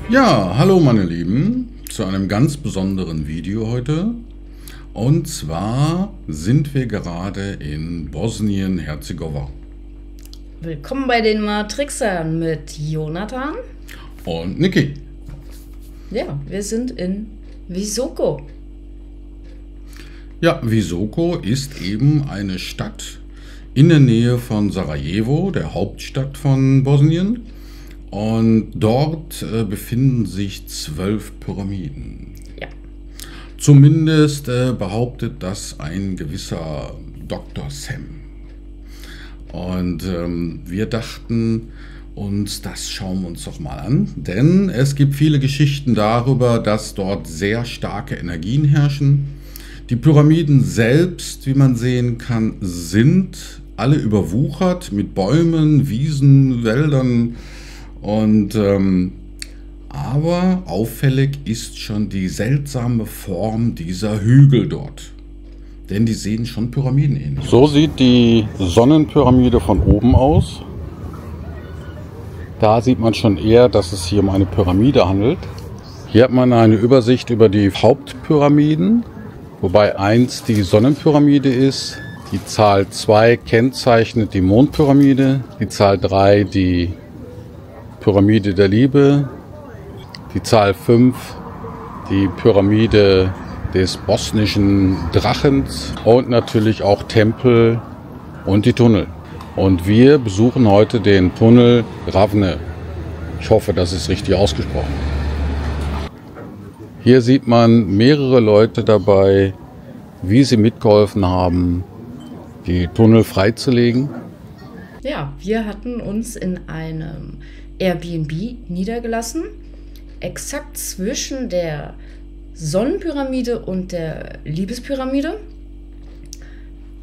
Ja, hallo meine Lieben, zu einem ganz besonderen Video heute. Und zwar sind wir gerade in Bosnien-Herzegowina. Willkommen bei den Matrixern mit Jonathan. Und Niki. Ja, wir sind in Visoko. Ja, Visoko ist eben eine Stadt in der Nähe von Sarajevo, der Hauptstadt von Bosnien. Und dort befinden sich 12 Pyramiden. Ja. Zumindest behauptet das ein gewisser Dr. Sam. Und wir dachten uns, das schauen wir uns doch mal an. Denn es gibt viele Geschichten darüber, dass dort sehr starke Energien herrschen. Die Pyramiden selbst, wie man sehen kann, sind alle überwuchert mit Bäumen, Wiesen, Wäldern. Und aber auffällig ist schon die seltsame Form dieser Hügel dort. Denn die sehen schon pyramidenähnlich aus. So sieht die Sonnenpyramide von oben aus. Da sieht man schon eher, dass es hier um eine Pyramide handelt. Hier hat man eine Übersicht über die Hauptpyramiden, wobei 1 die Sonnenpyramide ist. Die Zahl 2 kennzeichnet die Mondpyramide, die Zahl 3 die Pyramide der Liebe, die Zahl 5, die Pyramide des bosnischen Drachens und natürlich auch Tempel und die Tunnel. Und wir besuchen heute den Tunnel Ravne. Ich hoffe, das ist richtig ausgesprochen. Hier sieht man mehrere Leute dabei, wie sie mitgeholfen haben, die Tunnel freizulegen. Ja, wir hatten uns in einem Airbnb niedergelassen, exakt zwischen der Sonnenpyramide und der Liebespyramide.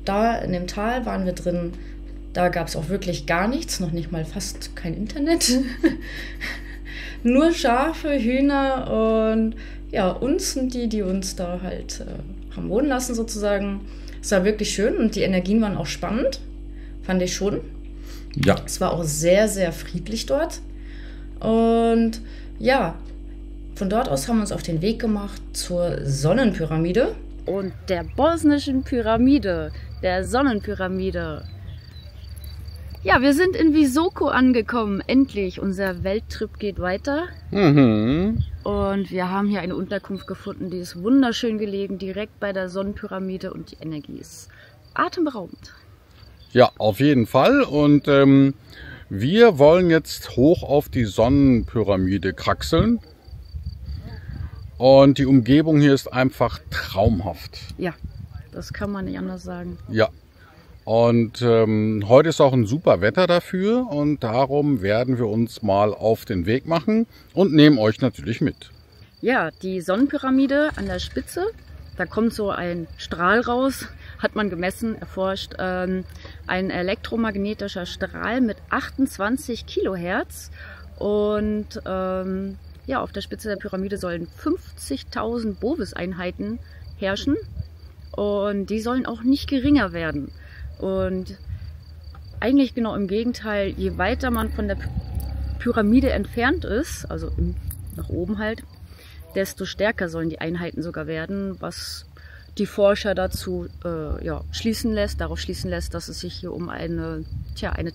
Da in dem Tal waren wir drin, da gab es auch wirklich gar nichts, noch nicht mal fast kein Internet. Nur Schafe, Hühner und ja, uns und die uns da halt haben wohnen lassen sozusagen. Es war wirklich schön und die Energien waren auch spannend, fand ich schon. Ja. Es war auch sehr, sehr friedlich dort. Und ja, von dort aus haben wir uns auf den Weg gemacht zur Sonnenpyramide. Und der bosnischen Pyramide, der Sonnenpyramide. Ja, wir sind in Visoko angekommen. Endlich, unser Welttrip geht weiter. Und wir haben hier eine Unterkunft gefunden, die ist wunderschön gelegen, direkt bei der Sonnenpyramide und die Energie ist atemberaubend. Ja, auf jeden Fall. Und wir wollen jetzt hoch auf die Sonnenpyramide kraxeln. Und die Umgebung hier ist einfach traumhaft. Ja, das kann man nicht anders sagen. Ja. Und heute ist auch ein super Wetter dafür und darum werden wir uns mal auf den Weg machen und nehmen euch natürlich mit. Ja, die Sonnenpyramide an der Spitze, da kommt so ein Strahl raus, hat man gemessen, erforscht, ein elektromagnetischer Strahl mit 28 Kilohertz und ja, auf der Spitze der Pyramide sollen 50.000 Bovis-Einheiten herrschen und die sollen auch nicht geringer werden. Und eigentlich genau im Gegenteil, je weiter man von der Pyramide entfernt ist, also nach oben halt, desto stärker sollen die Einheiten sogar werden, was die Forscher dazu darauf schließen lässt, dass es sich hier um eine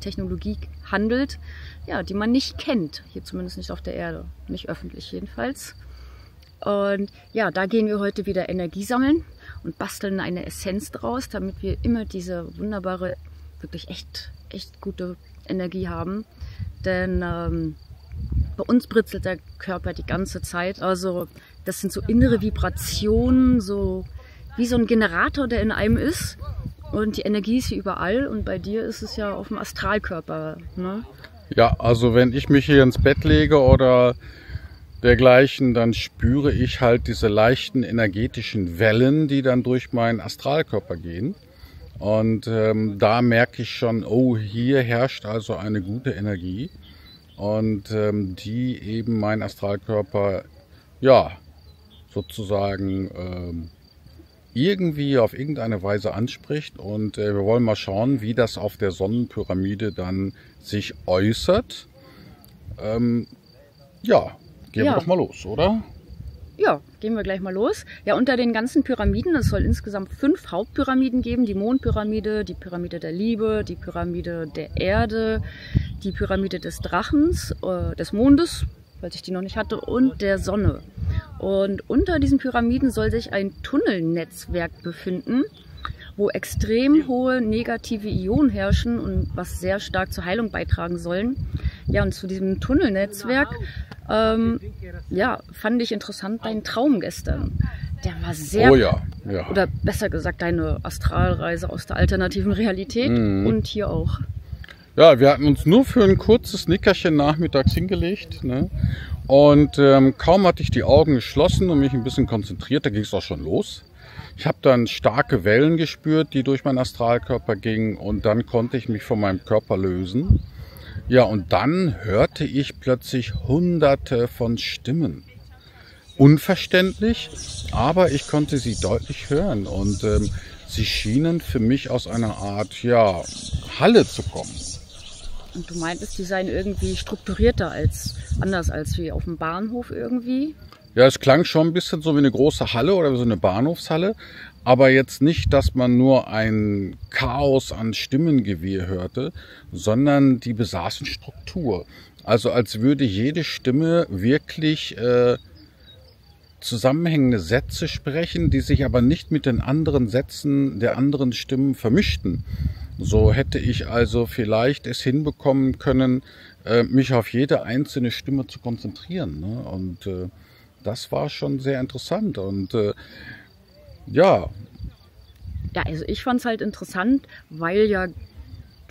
Technologie handelt, ja, die man nicht kennt, hier zumindest nicht auf der Erde, nicht öffentlich jedenfalls. Und ja, da gehen wir heute wieder Energie sammeln und basteln eine Essenz draus, damit wir immer diese wunderbare, wirklich echt gute Energie haben. Denn bei uns britzelt der Körper die ganze Zeit. Also das sind so innere Vibrationen, so wie so ein Generator, der in einem ist. Und die Energie ist hier überall. Und bei dir ist es ja auf dem Astralkörper, ne? Ja, also wenn ich mich hier ins Bett lege oder dergleichen, dann spüre ich halt diese leichten energetischen Wellen, die dann durch meinen Astralkörper gehen. Und da merke ich schon, oh, hier herrscht also eine gute Energie. Und die eben mein Astralkörper, ja, sozusagen irgendwie auf irgendeine Weise anspricht. Und wir wollen mal schauen, wie das auf der Sonnenpyramide dann sich äußert. Ja, gehen wir doch mal los, oder? Ja, gehen wir gleich mal los. Ja, unter den ganzen Pyramiden, es soll insgesamt 5 Hauptpyramiden geben. Die Mondpyramide, die Pyramide der Liebe, die Pyramide der Erde, die Pyramide des Drachens, des Mondes, weil ich die noch nicht hatte, und der Sonne. Und unter diesen Pyramiden soll sich ein Tunnelnetzwerk befinden, wo extrem hohe negative Ionen herrschen und was sehr stark zur Heilung beitragen sollen. Ja, und zu diesem Tunnelnetzwerk, ja, fand ich interessant deinen Traum gestern. Der war sehr, oh ja, ja. Oder besser gesagt deine Astralreise aus der alternativen Realität und hier auch. Ja, wir hatten uns nur für ein kurzes Nickerchen nachmittags hingelegt, ne? Und kaum hatte ich die Augen geschlossen und mich ein bisschen konzentriert, da ging es auch schon los. Ich habe dann starke Wellen gespürt, die durch meinen Astralkörper gingen, und dann konnte ich mich von meinem Körper lösen. Ja, und dann hörte ich plötzlich Hunderte von Stimmen. Unverständlich, aber ich konnte sie deutlich hören, und sie schienen für mich aus einer Art, ja, Halle zu kommen. Und du meintest, die seien irgendwie strukturierter anders als wie auf dem Bahnhof irgendwie? Ja, es klang schon ein bisschen so wie eine große Halle oder wie so eine Bahnhofshalle, aber jetzt nicht, dass man nur ein Chaos an Stimmengewirr hörte, sondern die besaßen Struktur. Also als würde jede Stimme wirklich zusammenhängende Sätze sprechen, die sich aber nicht mit den anderen Sätzen der anderen Stimmen vermischten. So hätte ich also vielleicht es hinbekommen können, mich auf jede einzelne Stimme zu konzentrieren, ne? Und das war schon sehr interessant. Und ja. Ja, also ich fand es halt interessant, weil ja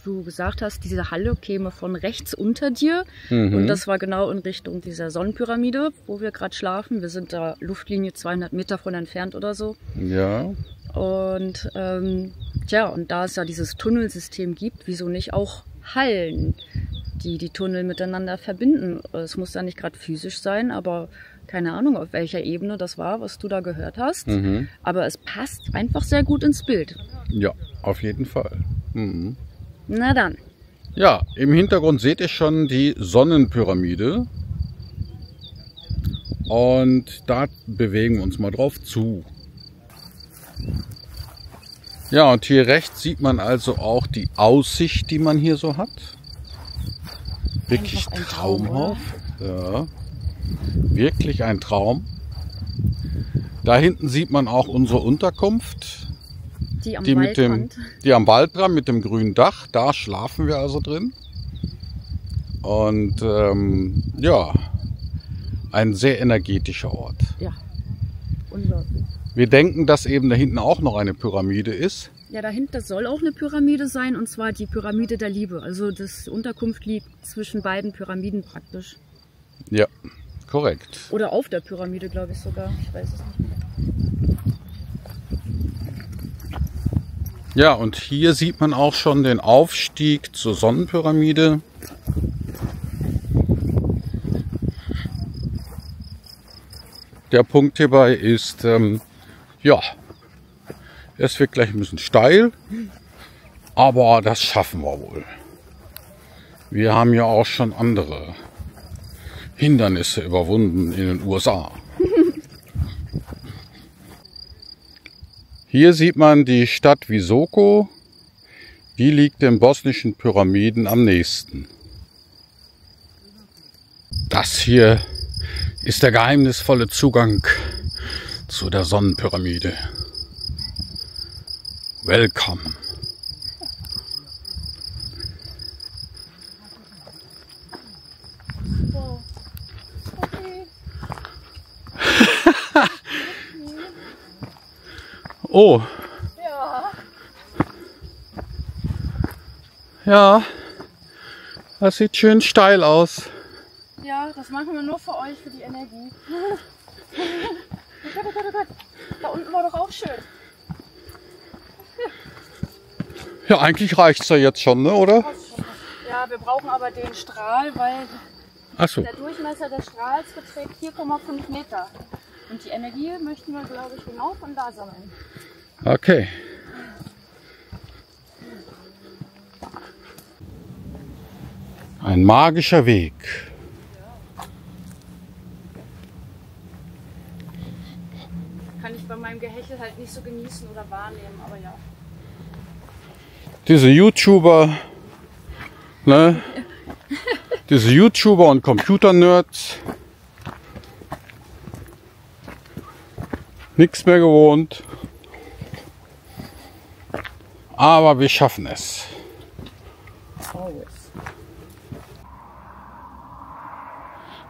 du gesagt hast, diese Halle käme von rechts unter dir. Und das war genau in Richtung dieser Sonnenpyramide, wo wir gerade schlafen. Wir sind da Luftlinie 200 Meter von entfernt oder so. Ja. Und tja, und da es ja dieses Tunnelsystem gibt, wieso nicht auch Hallen, die die Tunnel miteinander verbinden? Es muss ja nicht gerade physisch sein, aber keine Ahnung, auf welcher Ebene das war, was du da gehört hast. Aber es passt einfach sehr gut ins Bild. Ja, auf jeden Fall. Na dann. Ja, im Hintergrund seht ihr schon die Sonnenpyramide. Und da bewegen wir uns mal drauf zu. Ja, und hier rechts sieht man also auch die Aussicht, die man hier so hat. Wirklich traumhaft. Ja. Wirklich ein Traum. Da hinten sieht man auch unsere Unterkunft. Die am Waldrand mit dem grünen Dach. Da schlafen wir also drin. Und ja, ein sehr energetischer Ort. Ja, unglaublich. Wir denken, dass eben da hinten auch noch eine Pyramide ist. Ja, dahinter soll auch eine Pyramide sein, und zwar die Pyramide der Liebe. Also die Unterkunft liegt zwischen beiden Pyramiden praktisch. Ja, korrekt. Oder auf der Pyramide, glaube ich sogar. Ich weiß es nicht mehr. Ja, und hier sieht man auch schon den Aufstieg zur Sonnenpyramide. Der Punkt hierbei ist, ja, es wird gleich ein bisschen steil, aber das schaffen wir wohl. Wir haben ja auch schon andere Hindernisse überwunden in den USA. Hier sieht man die Stadt Visoko. Die liegt den bosnischen Pyramiden am nächsten. Das hier ist der geheimnisvolle Zugang zu der Sonnenpyramide. Welcome. Oh. Ja. Ja, das sieht schön steil aus. Ja, das machen wir nur für euch, für die Energie. Oh Gott, oh Gott, oh Gott. Da unten war doch auch schön. Ja, eigentlich reicht es ja jetzt schon, ne, oder? Ja, wir brauchen aber den Strahl, weil Ach so. der Durchmesser des Strahls beträgt 4,5 Meter. Und die Energie möchten wir, glaube ich, genau von da sammeln. Okay. Ein magischer Weg. kann ich bei meinem Gehechel halt nicht so genießen oder wahrnehmen, aber ja. Diese YouTuber, ne? Diese YouTuber und Computer-Nerds. Nichts mehr gewohnt. Aber wir schaffen es.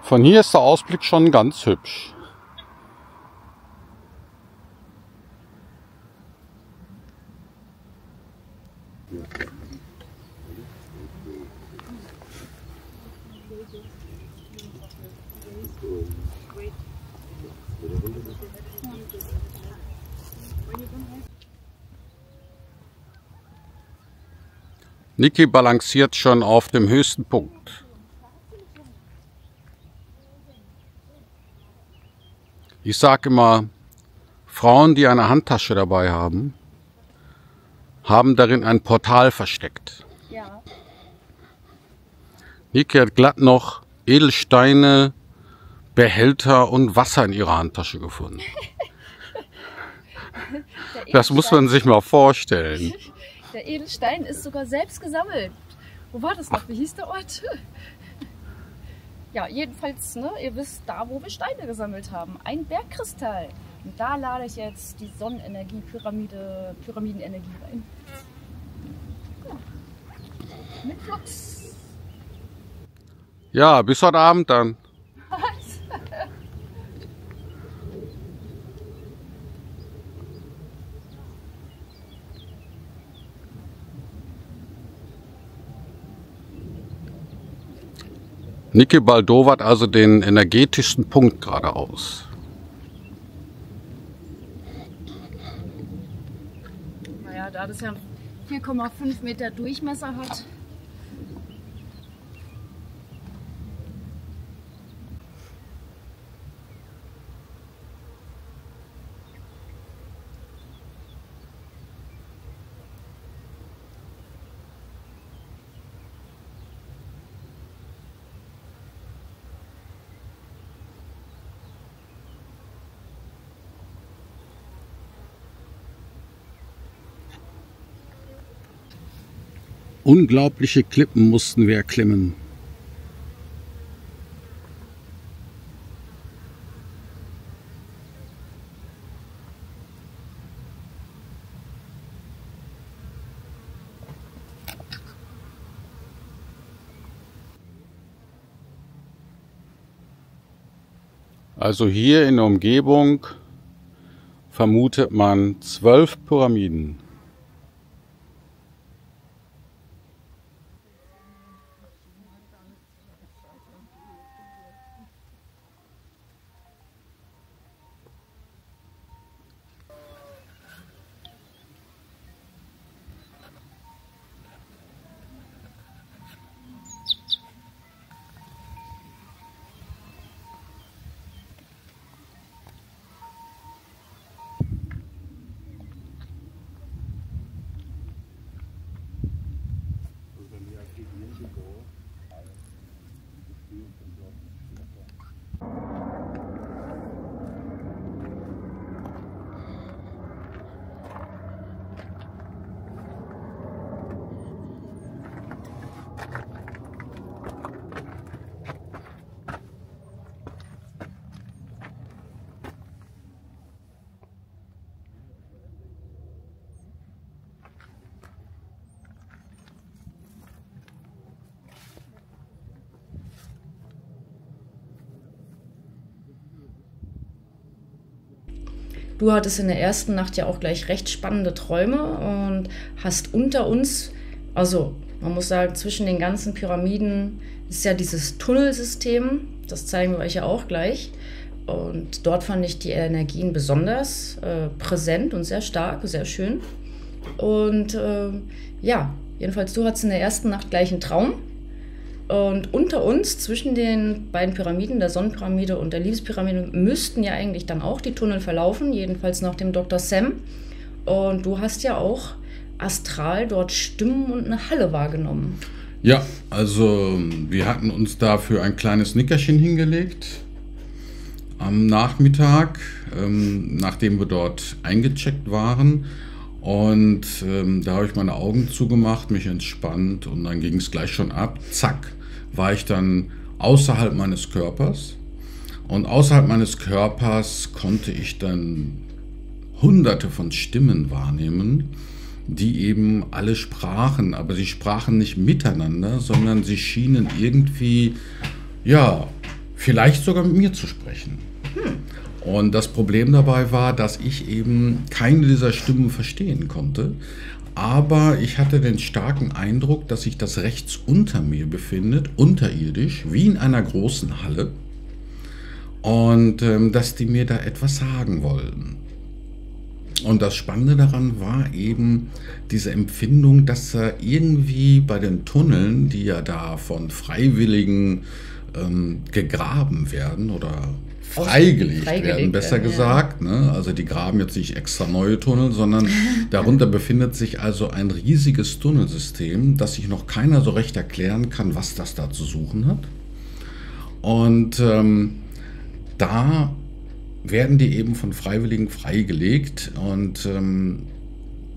Von hier ist der Ausblick schon ganz hübsch. Niki balanciert schon auf dem höchsten Punkt. Ich sage immer, Frauen, die eine Handtasche dabei haben, haben darin ein Portal versteckt. Ja. Niki hat glatt noch Edelsteine, Behälter und Wasser in ihrer Handtasche gefunden. Das muss man sich mal vorstellen. Der Edelstein ist sogar selbst gesammelt. Wo war das noch? Wie hieß der Ort? Ja, jedenfalls, ne, ihr wisst, da wo wir Steine gesammelt haben. Ein Bergkristall. Und da lade ich jetzt die Sonnenenergie-Pyramidenenergie rein. Ja. Mit Flux. Ja, bis heute Abend dann. Niki baldowert also den energetischsten Punkt geradeaus. Naja, da das ja 4,5 Meter Durchmesser hat. Unglaubliche Klippen mussten wir erklimmen. Also hier in der Umgebung vermutet man 12 Pyramiden. Du hattest in der ersten Nacht ja auch gleich recht spannende Träume und hast unter uns, also man muss sagen, zwischen den ganzen Pyramiden ist ja dieses Tunnelsystem, das zeigen wir euch ja auch gleich. Und dort fand ich die Energien besonders präsent und sehr stark, sehr schön. Und ja, jedenfalls du hattest in der ersten Nacht gleich einen Traum. Und unter uns, zwischen den beiden Pyramiden, der Sonnenpyramide und der Liebespyramide, müssten ja eigentlich dann auch die Tunnel verlaufen, jedenfalls nach dem Dr. Sam. Und du hast ja auch astral dort Stimmen und eine Halle wahrgenommen. Ja, also wir hatten uns dafür ein kleines Nickerchen hingelegt. am Nachmittag, nachdem wir dort eingecheckt waren. Und da habe ich meine Augen zugemacht, mich entspannt und dann ging es gleich schon ab. Zack, war ich dann außerhalb meines Körpers. Und außerhalb meines Körpers konnte ich dann Hunderte von Stimmen wahrnehmen, die eben alle sprachen. Aber sie sprachen nicht miteinander, sondern sie schienen irgendwie, ja, vielleicht sogar mit mir zu sprechen. Und das Problem dabei war, dass ich eben keine dieser Stimmen verstehen konnte. Aber ich hatte den starken Eindruck, dass sich das rechts unter mir befindet, unterirdisch, wie in einer großen Halle. Und dass die mir da etwas sagen wollten. Und das Spannende daran war eben diese Empfindung, dass da irgendwie bei den Tunneln, die ja da von Freiwilligen gegraben werden oder freigelegt werden, besser gesagt. Ne? Also die graben jetzt nicht extra neue Tunnel, sondern darunter befindet sich also ein riesiges Tunnelsystem, das sich noch keiner so recht erklären kann, was das da zu suchen hat. Und da werden die eben von Freiwilligen freigelegt und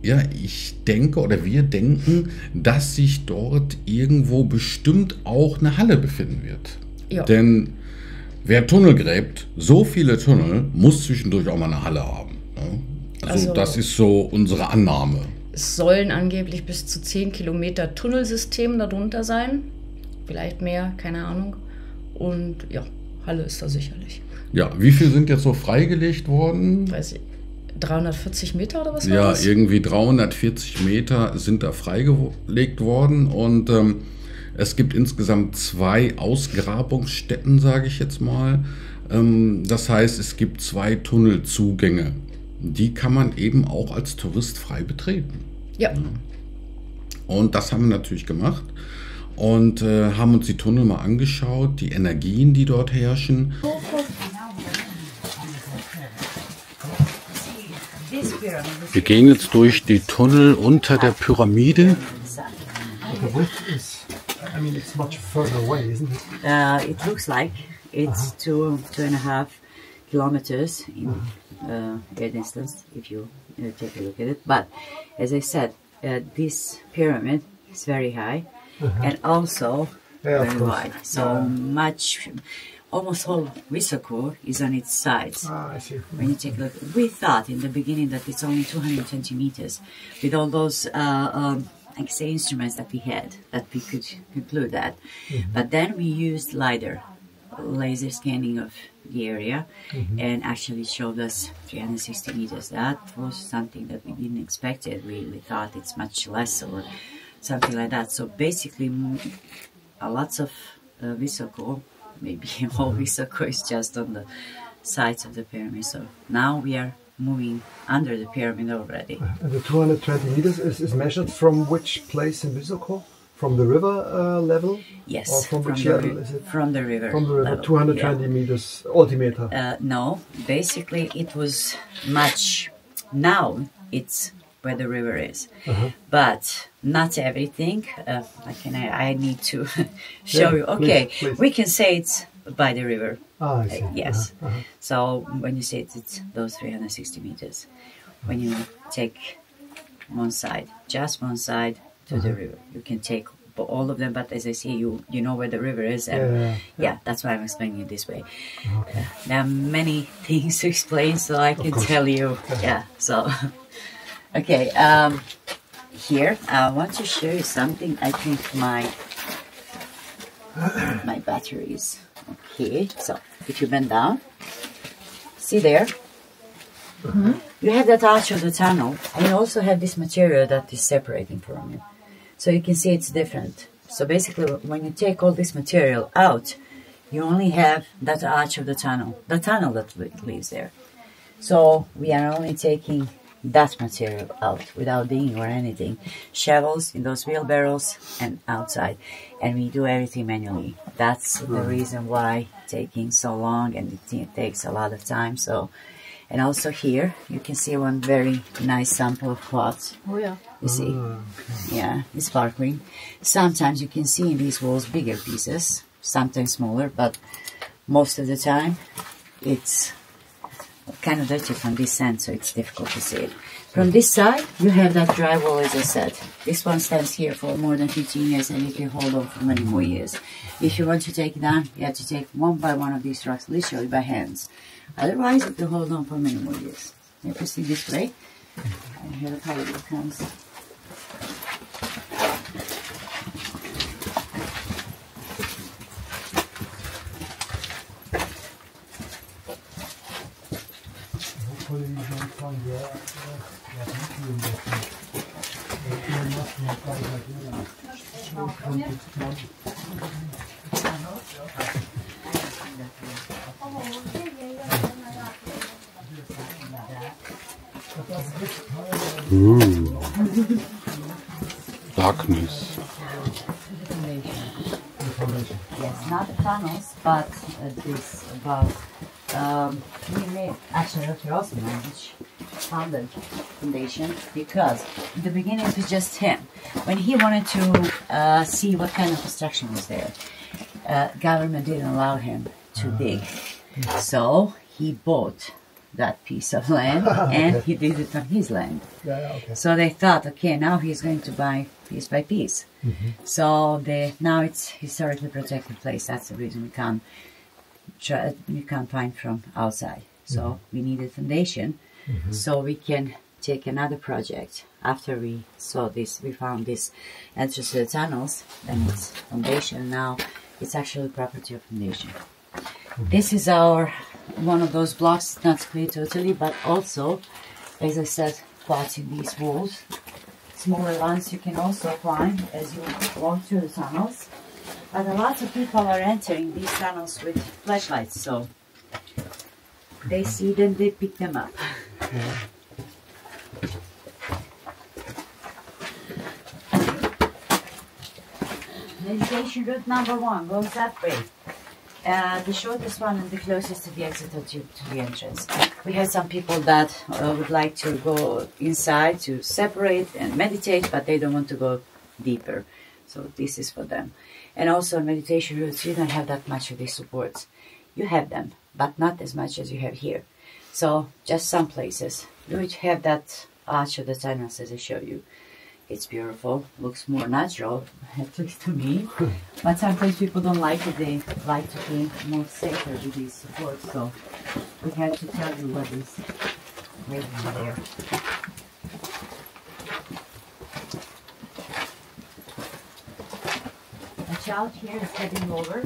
ja, ich denke oder wir denken, dass sich dort irgendwo bestimmt auch eine Halle befinden wird. Ja. Denn wer Tunnel gräbt, so viele Tunnel, muss zwischendurch auch mal eine Halle haben. Ne? Also das ist so unsere Annahme. Es sollen angeblich bis zu 10 Kilometer Tunnelsystem darunter sein. Vielleicht mehr, keine Ahnung. Und ja, Halle ist da sicherlich. Ja, wie viel sind jetzt so freigelegt worden? Weiß ich, 340 Meter oder was war das? das? Ja, irgendwie 340 Meter sind da freigelegt worden und es gibt insgesamt 2 Ausgrabungsstätten, sage ich jetzt mal. Das heißt, es gibt 2 Tunnelzugänge. Die kann man eben auch als Tourist frei betreten. Ja. Und das haben wir natürlich gemacht und haben uns die Tunnel mal angeschaut, die Energien, die dort herrschen. Wir gehen jetzt durch die Tunnel unter der Pyramide. I mean, it's much further away, isn't it? It looks like it's 2.5 kilometers in air distance, if you take a look at it. But as I said, this pyramid is very high and also very wide. So much, almost all Visoko is on its sides. I see. When you take a look, we thought in the beginning that it's only 220 meters with all those like say instruments that we had, that we could conclude that. But then we used LiDAR, laser scanning of the area, and actually showed us 360 meters. That was something that we didn't expect it. We thought it's much less or something like that. So basically, lots of Visoko, maybe all Visoko is just on the sides of the pyramid. So now we are moving under the pyramid already. And the 220 meters is measured from which place in Visoko? From the river level? Yes. Or from which level is it? From the river. From the river, level, 220 meters altimeter. No, basically it was much. Now it's where the river is, but not everything. I need to show you. Okay, please. We can say it's by the river. I see. Yes. So when you say it's those 360 meters, when you take one side, just one side to the river, you can take all of them. But as I say, you know where the river is, and yeah, that's why I'm explaining it this way. Okay. There are many things to explain, so I can tell you. Yeah. So okay. Here I want to show you something. I think my batteries. Okay, so if you bend down, see there, you have that arch of the tunnel, and you also have this material that is separating from you. So you can see it's different. So basically, when you take all this material out, you only have that arch of the tunnel that leaves there. So we are only taking that material out without digging or anything. Shovels in those wheelbarrows and outside, and we do everything manually. That's the reason why it's taking so long, and it takes a lot of time. So, and also here you can see one very nice sample of quartz. Oh yeah. You see, yeah, it's sparkling. Sometimes you can see in these walls bigger pieces, sometimes smaller, but most of the time it's kind of dirty from this end, so it's difficult to see it. From this side, you have that drywall, as I said. This one stands here for more than 15 years and it can hold on for many more years. If you want to take it down, you have to take one by one of these rocks, literally by hands. Otherwise, it will hold on for many more years. You can see this way. And here how it comes. Hopefully you don't find your Darkness. Yes, not the tunnels, but this above. We made actually Dr. Osman, found the foundation, because in the beginning it was just him. When he wanted to see what kind of construction was there, government didn't allow him to dig. So he bought that piece of land and he did it on his land. So they thought, okay, now he's going to buy piece by piece. So now it's historically protected place. That's the reason we can't find from outside. So we need a foundation so we can take another project. After we saw this, we found this entrance to the tunnels, and it's foundation. Now it's actually property of foundation. This is one of those blocks, not clear totally, but also, as I said, quartz in these walls. Smaller ones you can also find as you walk through the tunnels. But a lot of people are entering these tunnels with flashlights, so they see them, they pick them up. Meditation route number 1 goes that way. The shortest one and the closest to the exit or to the entrance. We have some people that would like to go inside to separate and meditate, but they don't want to go deeper. So this is for them. And also meditation routes, you don't have that much of these supports. You have them, but not as much as you have here. So just some places. You would have that arch of the tunnels as I showed you. It's beautiful, looks more natural, at least to me. But sometimes people don't like it, they like to be more safer with these supports. So we have to tell you what is waiting there. A child here is heading over.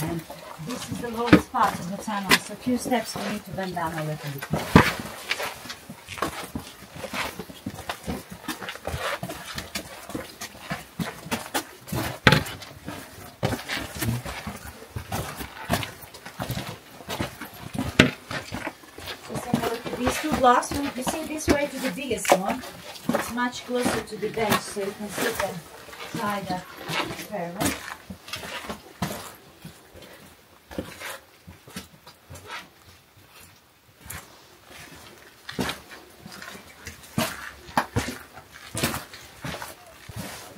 And this is the lowest part of the tunnel, so a few steps we need to bend down a little bit more. These two blocks, you see this way to the biggest one. It's much closer to the bench, so you can sit and try the experiment.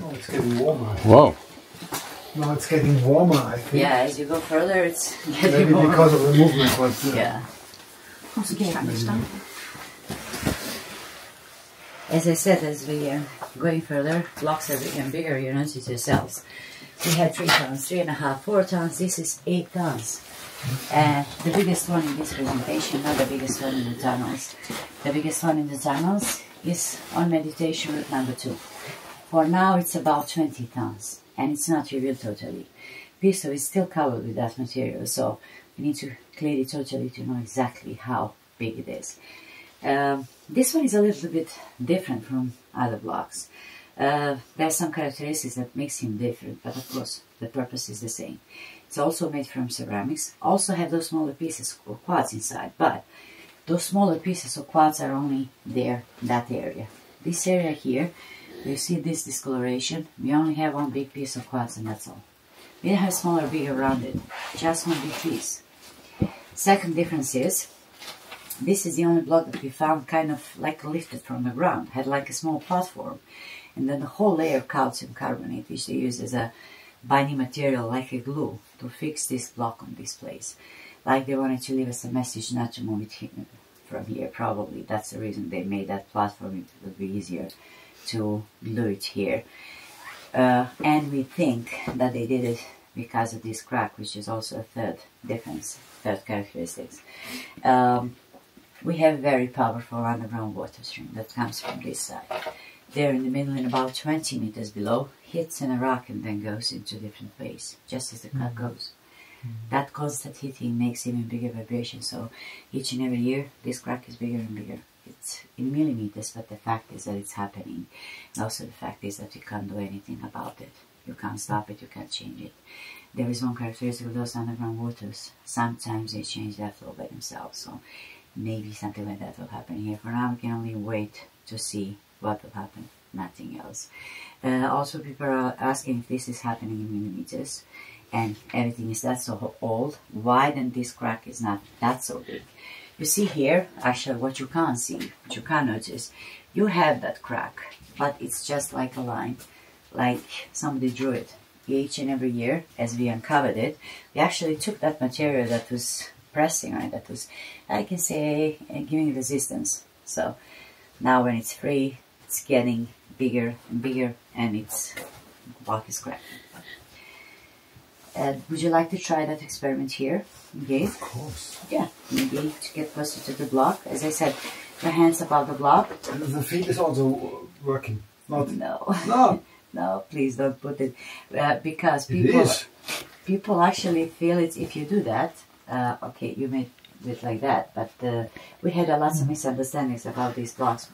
Oh, it's getting warmer. Wow. No, it's getting warmer, I think. Yeah, as you go further, it's getting Maybe warmer. because of the movement, but Yeah. As I said, as we are going further, blocks are becoming bigger, you notice yourselves. We had 3 tons, 3.5, 4 tons, this is 8 tons. And the biggest one in this presentation, not the biggest one in the tunnels. The biggest one in the tunnels is on meditation route number 2. For now it's about 20 tons, and it's not revealed totally. Piso is still covered with that material, so we need to clear it totally to know exactly how big it is. This one is a little bit different from other blocks. There are some characteristics that makes him different, but of course the purpose is the same. It's also made from ceramics, also have those smaller pieces of quartz inside, but those smaller pieces of quartz are only there in that area. This area here, you see this discoloration, we only have one big piece of quartz and that's all. We don't have smaller, bigger around it, just one big piece. Second difference is, this is the only block that we found kind of like lifted from the ground, had like a small platform, and then the whole layer of calcium carbonate, which they use as a binding material like a glue to fix this block on this place. Like they wanted to leave us a message not to move it from here, probably. That's the reason they made that platform. It would be easier to glue it here. And we think that they did it because of this crack, which is also a third difference, third characteristics. We have very powerful underground water stream that comes from this side. There in the middle and about 20 meters below, hits in a rock and then goes into a different place, just as the crack goes. That constant hitting makes even bigger vibration, so each and every year this crack is bigger and bigger. It's in millimeters, but the fact is that it's happening. And also the fact is that you can't do anything about it. You can't stop it, you can't change it. There is one characteristic of those underground waters. Sometimes they change their flow by themselves, so maybe something like that will happen here. For now, we can only wait to see what will happen, nothing else. Also, people are asking if this is happening in millimeters, and everything is that so old. Why then this crack is not that so big? You see here, actually, what you can't see, what you can't notice, you have that crack, but it's just like a line, like somebody drew it. Each and every year, as we uncovered it, we actually took that material that was pressing on it, that was, I can say, giving resistance. So now when it's free, it's getting bigger and bigger, and its block is cracking. Would you like to try that experiment here? Okay. Of course. Yeah, maybe to get closer to the block. As I said, your hands above the block. And the feet is also working. Not. No. No. No, please don't put it, because It people actually feel it if you do that. Okay, you may do it like that, but we had lots of misunderstandings about these blocks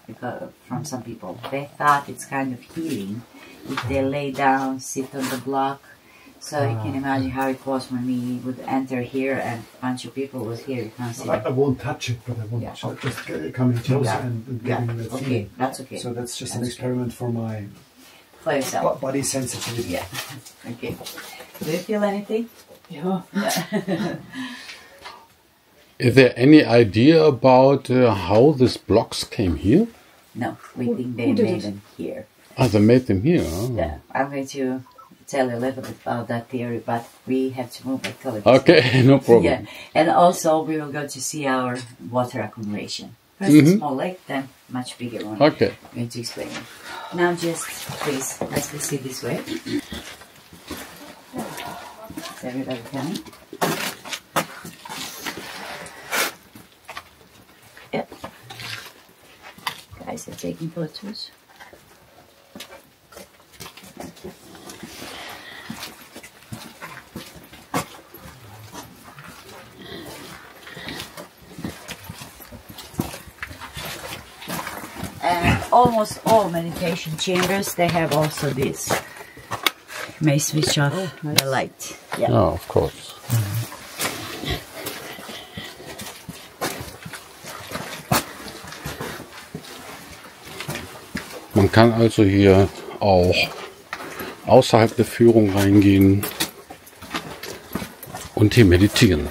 from some people. They thought it's kind of healing if they lay down, sit on the block. So you can imagine how it was when we would enter here and a bunch of people was here. You can't see. I won't touch it, but I won't just coming closer and getting the feeling. Okay, that's okay. So that's just an experiment for my body sensitivity. Yeah. Okay. Do you feel anything? Yeah. Is there any idea about how these blocks came here? No, we think they made them here. Ah, they made them here. Oh. Yeah, I'm going to tell you a little bit about that theory, but we have to move back to it. Okay, no problem. Yeah, and also we will go to see our water accumulation. First a small lake, then much bigger one. Okay. I'm going to explain it. Now just, please, let's see this way. Is everybody coming? Yep. Guys are taking photos. And almost all meditation chambers, they have also this. You may switch off the light. Yeah. Oh, of course. Man kann also hier auch außerhalb der Führung reingehen und hier meditieren.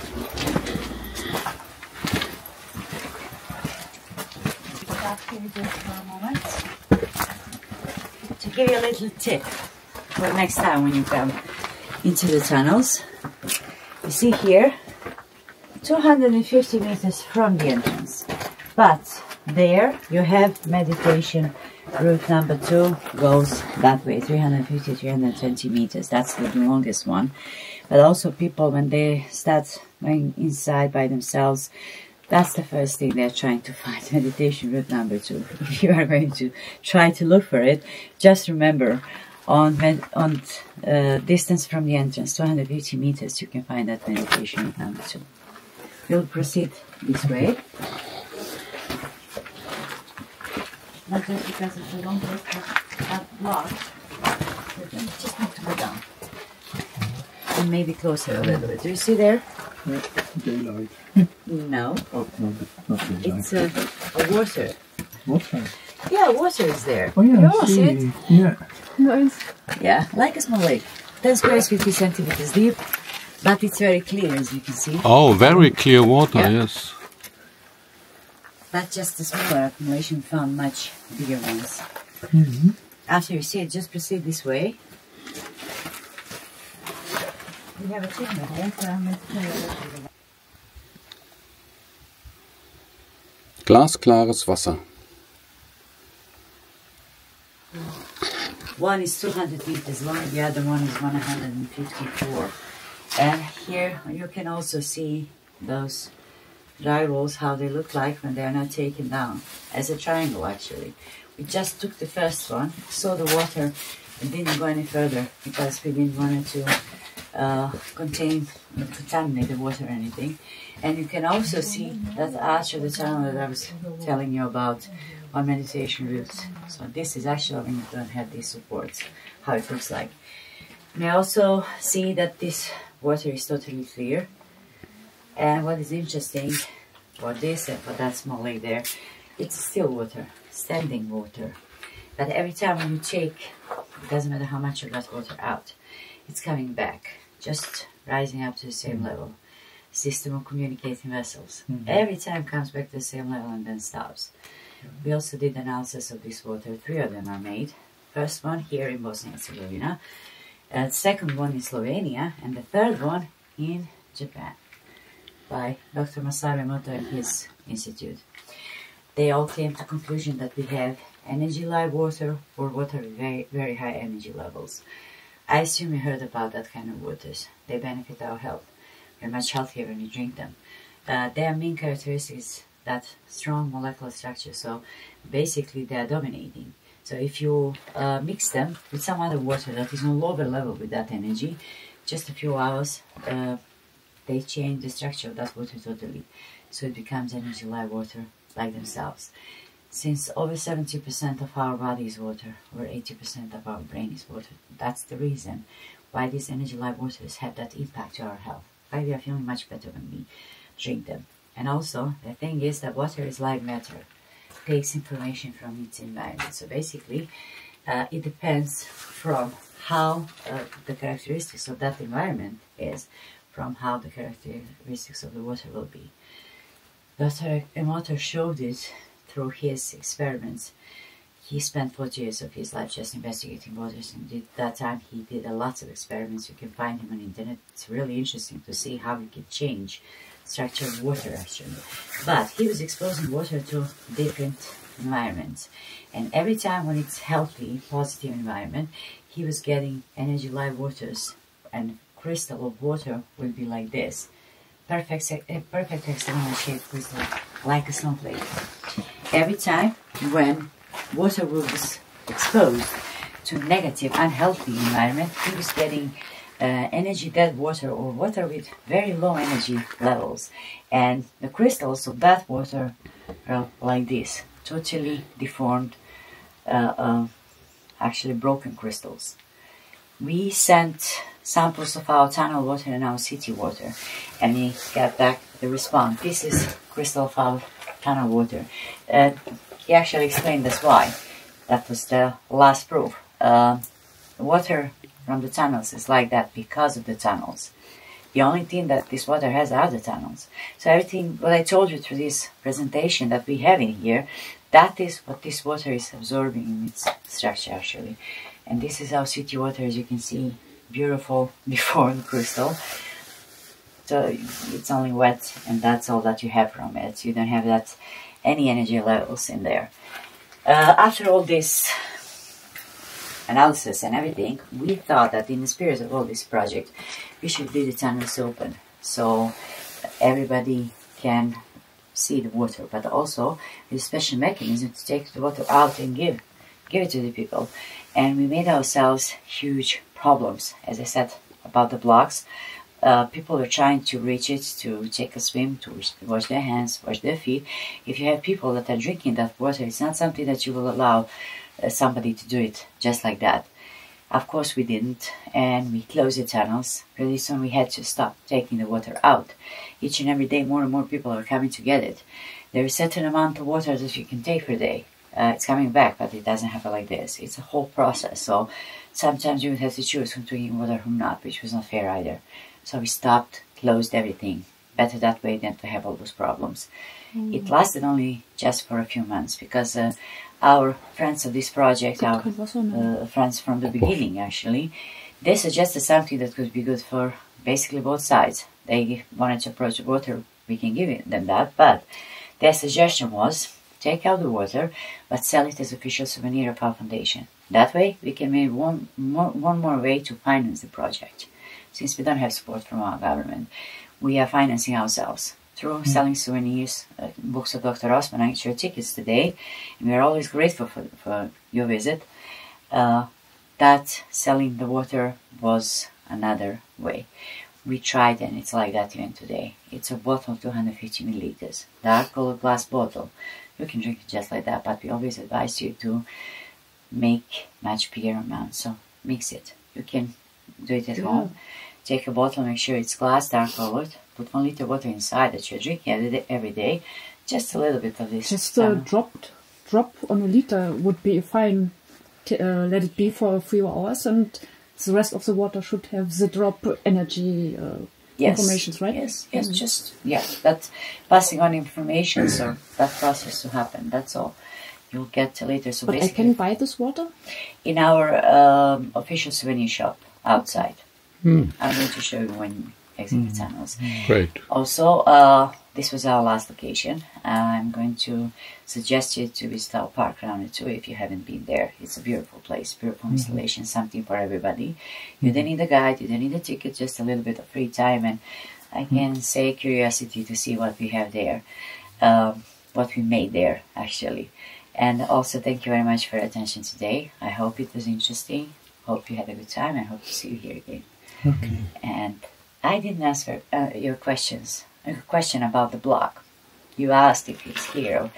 To give you a little tip for next time when you come into the tunnels, you see here 250 meters from the entrance, but there you have meditation route number 2 goes that way, 350, 320 meters. That's the longest one. But also people, when they start going inside by themselves, that's the first thing they're trying to find, meditation route number 2. If you are going to try to look for it, just remember, on distance from the entrance, 250 meters, you can find that meditation route number 2. We'll proceed this way. Not just because it's a long way, but that block, but you just need to go down. And maybe closer a little bit. Do you see there? Daylight. No. Oh, no, not daylight. It's a water. Water. Yeah, water is there. Oh yeah, You all see it? Yeah. Nice. Yeah, like a small lake. 10 squares, 50 centimeters deep, but it's very clear, as you can see. Oh, very clear water, Yeah. yes. That's just a smaller accumulation. We found much bigger ones. Mm-hmm. After you see it, just proceed this way. We have a treatment here. Glasklares Wasser. One is 200 meters long, the other one is 154. And here you can also see those dry walls, how they look like when they are not taken down, as a triangle actually. We just took the first one, saw the water, and didn't go any further because we didn't want it to contaminate the water or anything. And you can also see that arch of the tunnel that I was telling you about on meditation routes. So this is actually when you don't have these supports, how it looks like. You may also see that this water is totally clear. And what is interesting for this and for that small lake there, it's still water, standing water. But every time when you take, it doesn't matter how much of that water out, it's coming back, just rising up to the same level. System of communicating vessels. Every time comes back to the same level and then stops. We also did analysis of this water. 3 of them are made. First one here in Bosnia and Herzegovina, second one in Slovenia, and the third one in Japan by Dr. Masaru Emoto and his institute. They all came to the conclusion that we have energy live water or water with very, very high energy levels. I assume you heard about that kind of waters. They benefit our health. We're much healthier when we drink them. Their main characteristic is that strong molecular structure, so basically they are dominating. So if you mix them with some other water that is on lower level with that energy, just a few hours, they change the structure of that water totally. So it becomes energy live water like themselves. Since over 70% of our body is water, or 80% of our brain is water, that's the reason why these energy live waters have that impact to our health. Why we are feeling much better when we drink them. And also, the thing is that water is live matter. It takes information from its environment. So basically, it depends from how the characteristics of that environment is, from how the characteristics of the water will be. Dr. Emoto showed it through his experiments. He spent 40 years of his life just investigating waters, and at that time he did lots of experiments. You can find him on the internet. It's really interesting to see how we can change structure of water actually. But he was exposing water to different environments, and every time when it's healthy, positive environment, he was getting energy live waters, and crystal of water will be like this. Perfect hexagonal shaped crystal, like a snowflake. Every time when water was exposed to negative, unhealthy environment, he was getting energy dead water, or water with very low energy levels. And the crystals of that water are like this, totally deformed, actually broken crystals. We sent samples of our tunnel water and our city water, and we got back the response. This is crystal of our tunnel water. He actually explained us why. That was the last proof. The water from the tunnels is like that because of the tunnels. The only thing that this water has are the tunnels. So everything what I told you through this presentation that we have in here, that is what this water is absorbing in its structure actually. And this is our city water, as you can see, beautiful deformed crystal. So it's only wet, and that's all that you have from it. You don't have that any energy levels in there. After all this analysis and everything, we thought that in the spirit of all this project, we should leave the tunnels open so everybody can see the water, but also with a special mechanism to take the water out and give it to the people. And we made ourselves huge problems, as I said, about the blocks. People are trying to reach it, to take a swim, to wash their hands, wash their feet. If you have people that are drinking that water, it's not something that you will allow somebody to do it just like that. Of course we didn't, and we closed the tunnels. Pretty soon we had to stop taking the water out. Each and every day more and more people are coming to get it. There is a certain amount of water that you can take per day. It's coming back, but it doesn't happen like this. It's a whole process, so sometimes you would have to choose from drinking water or not, which was not fair either. So we stopped, closed everything. Better that way than to have all those problems. It lasted only just for a few months, because our friends of this project, our friends from the beginning actually, they suggested something that could be good for basically both sides. They wanted to approach the water, we can give them that, but their suggestion was take out the water, but sell it as official souvenir of our foundation. That way, we can make one more way to finance the project. Since we don't have support from our government, we are financing ourselves through selling souvenirs, books of Dr. Osman, actual tickets today, and we are always grateful for your visit. That selling the water was another way. We tried, and it's like that even today. It's a bottle, 250 milliliters, dark colored glass bottle. You can drink it just like that, but we always advise you to make much bigger amounts. So mix it. You can do it at home. Take a bottle, make sure it's glass, dark colored. Put 1 liter water inside that you're drinking every day. Just a little bit of this. Just a drop on a liter would be fine. Let it be for a few hours, and the rest of the water should have the drop energy information, right? Yes, just that's passing on information, so that process to happen. That's all. You'll get later. So but I can buy this water in our official souvenir shop outside. I'm going to show you when you exit the tunnels. Great. Also, this was our last location. I'm going to suggest you to visit our park around it too if you haven't been there. It's a beautiful place, beautiful installation, something for everybody. You don't need a guide, you don't need a ticket, just a little bit of free time, and I can say curiosity to see what we have there, what we made there actually. And also thank you very much for your attention today. I hope it was interesting, hope you had a good time, and hope to see you here again. Okay. And I didn't answer your questions. A question about the block. You asked if it's here.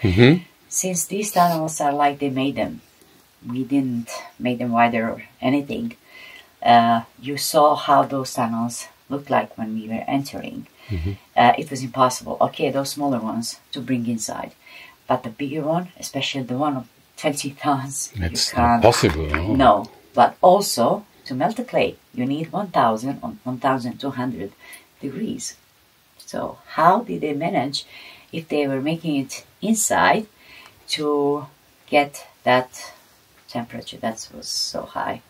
Since these tunnels are like they made them, we didn't make them wider or anything. You saw how those tunnels looked like when we were entering. It was impossible. Okay, those smaller ones to bring inside, but the bigger one, especially the one of 20 tons, It's not possible. No, but also to melt the clay, you need 1,000 or 1,200 degrees. So how did they manage, if they were making it inside, to get that temperature that was so high?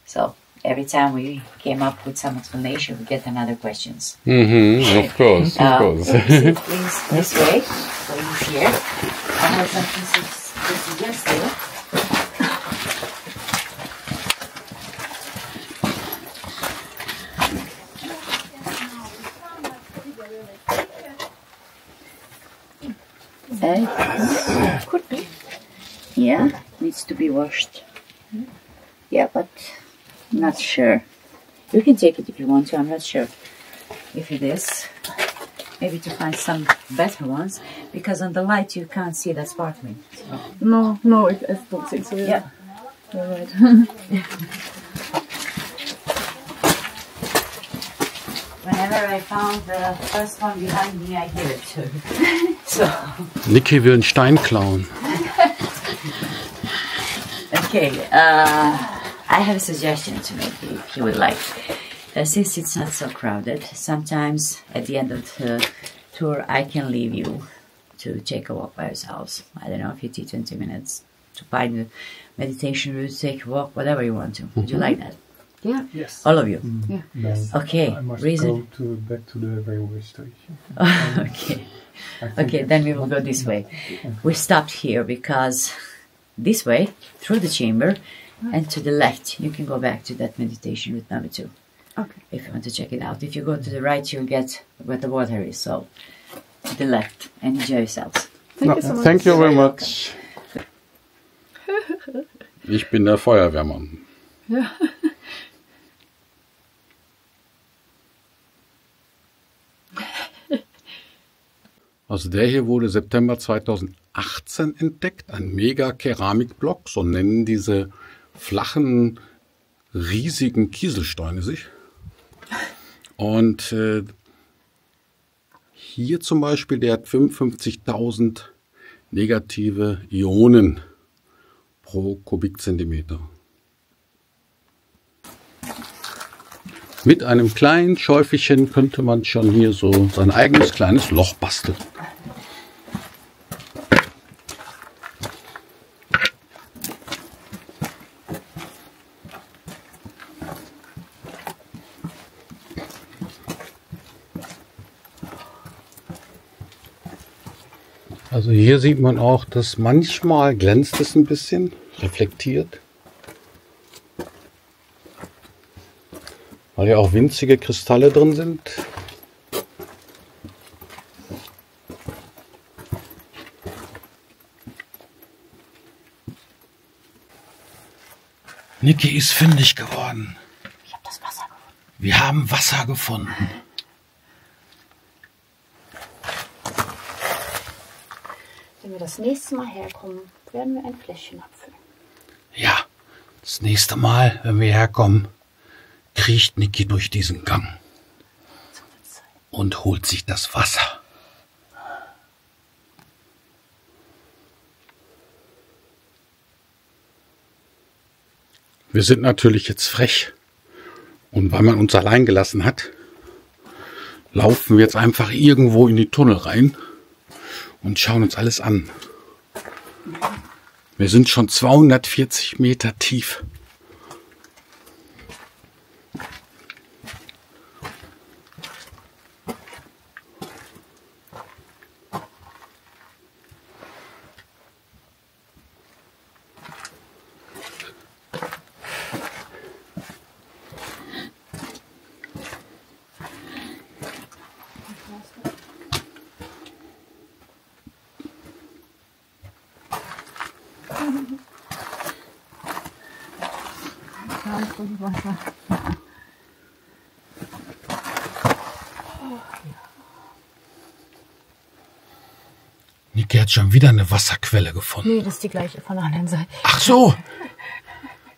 So every time we came up with some explanation, we get another questions. Of course, of course. Please, this way, so you here. I have something to suggest you. Could be. Yeah, needs to be washed. Yeah, but I'm not sure. You can take it if you want to. I'm not sure if it is. Maybe to find some better ones, because on the light you can't see that sparkling. So. No, I don't think so. Yeah. You're right. Whenever I found the first one behind me, I give it to so. Niki will einen Stein klauen. Okay, I have a suggestion to make if you would like. Since it's not so crowded, sometimes at the end of the tour I can leave you to take a walk by yourselves. I don't know, 15, 20 minutes to find the meditation route, take a walk, whatever you want to. Would you like that? Yeah. Yes. All of you? Yeah. Yes. Okay. I must Reason. go back to the railway station. Okay. Okay, then we will go this way. We stopped here because this way, through the chamber, and to the left, you can go back to that meditation route number 2. Okay. If you want to check it out. If you go to the right, you'll get where the water is. So, to the left, and enjoy yourselves. Thank you so much. Thank you very much. Ich bin der Feuerwehrmann. Ja. Also der hier wurde September 2018 entdeckt, ein Mega-Keramikblock, so nennen diese flachen, riesigen Kieselsteine sich. Und hier zum Beispiel, der hat 55.000 negative Ionen pro Kubikzentimeter. Mit einem kleinen Schäufelchen könnte man schon hier so sein eigenes kleines Loch basteln. Also hier sieht man auch, dass manchmal glänzt es ein bisschen, reflektiert. Weil ja auch winzige Kristalle drin sind. Niki ist fündig geworden. Ich habe das Wasser gefunden. Wir haben Wasser gefunden. Wenn wir das nächste Mal herkommen, werden wir ein Fläschchen abfüllen. Ja, das nächste Mal, wenn wir herkommen, kriecht Niki durch diesen Gang und holt sich das Wasser. Wir sind natürlich jetzt frech und weil man uns allein gelassen hat, laufen wir jetzt einfach irgendwo in die Tunnel rein und schauen uns alles an. Wir sind schon 240 Meter tief. Niki hat schon wieder eine Wasserquelle gefunden. Nee, das ist die gleiche von der anderen Seite. Ach so,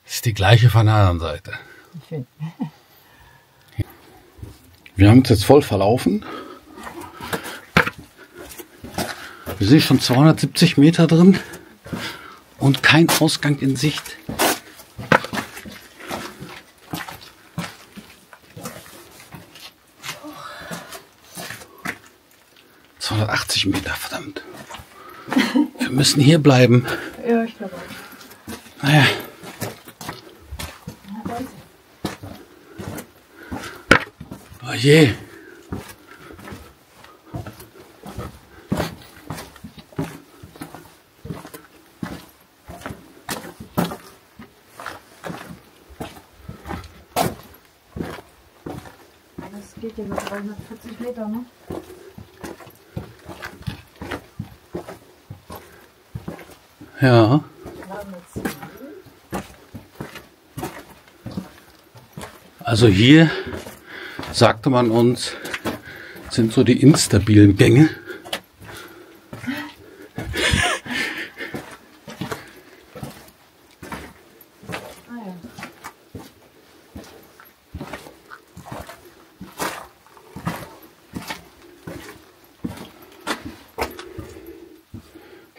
das ist die gleiche von der anderen Seite. Wir haben uns jetzt voll verlaufen. Wir sind schon 270 Meter drin und kein Ausgang in Sicht. Oh. 280 Meter, verdammt. Wir müssen hier bleiben. Ja, ich glaube auch. Naja. Oh je. Das geht ja mit 340 Meter, ne? Ja. Also hier, sagte man uns, sind so die instabilen Gänge.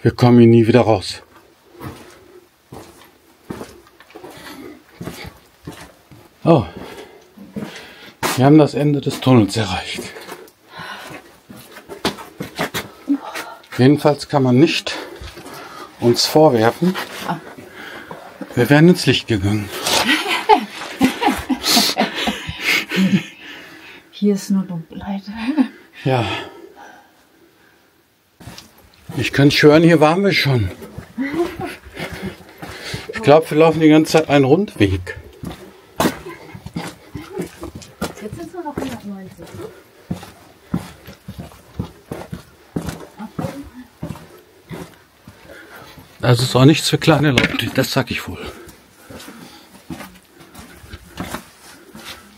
Wir kommen hier nie wieder raus. Oh, wir haben das Ende des Tunnels erreicht. Jedenfalls kann man nicht uns vorwerfen, wir wären ins Licht gegangen. Hier ist nur Dunkelheit. Ja. Ich kann schwören, hier waren wir schon. Ich glaube, wir laufen die ganze Zeit einen Rundweg. Jetzt sind wir noch 190. Das ist auch nichts für kleine Leute, das sag ich wohl.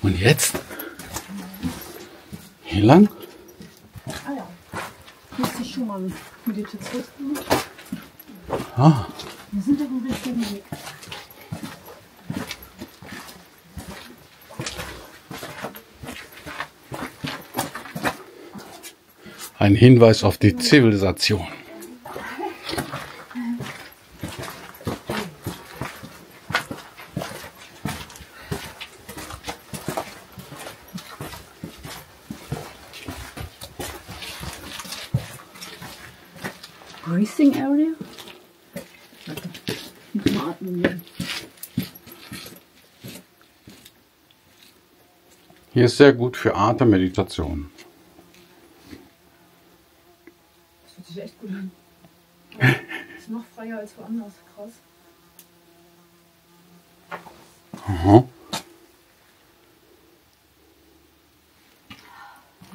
Und jetzt? Hier lang? Ah ja. Hier ist die Schumann-Meditation. Ah. Wir sind auf dem richtigen Weg. Ein Hinweis auf die Zivilisation. Breathing area? Mal atmen. Hier ist sehr gut für Atemmeditation. Das hört sich echt gut an. ist noch freier als woanders. Krass. Aha.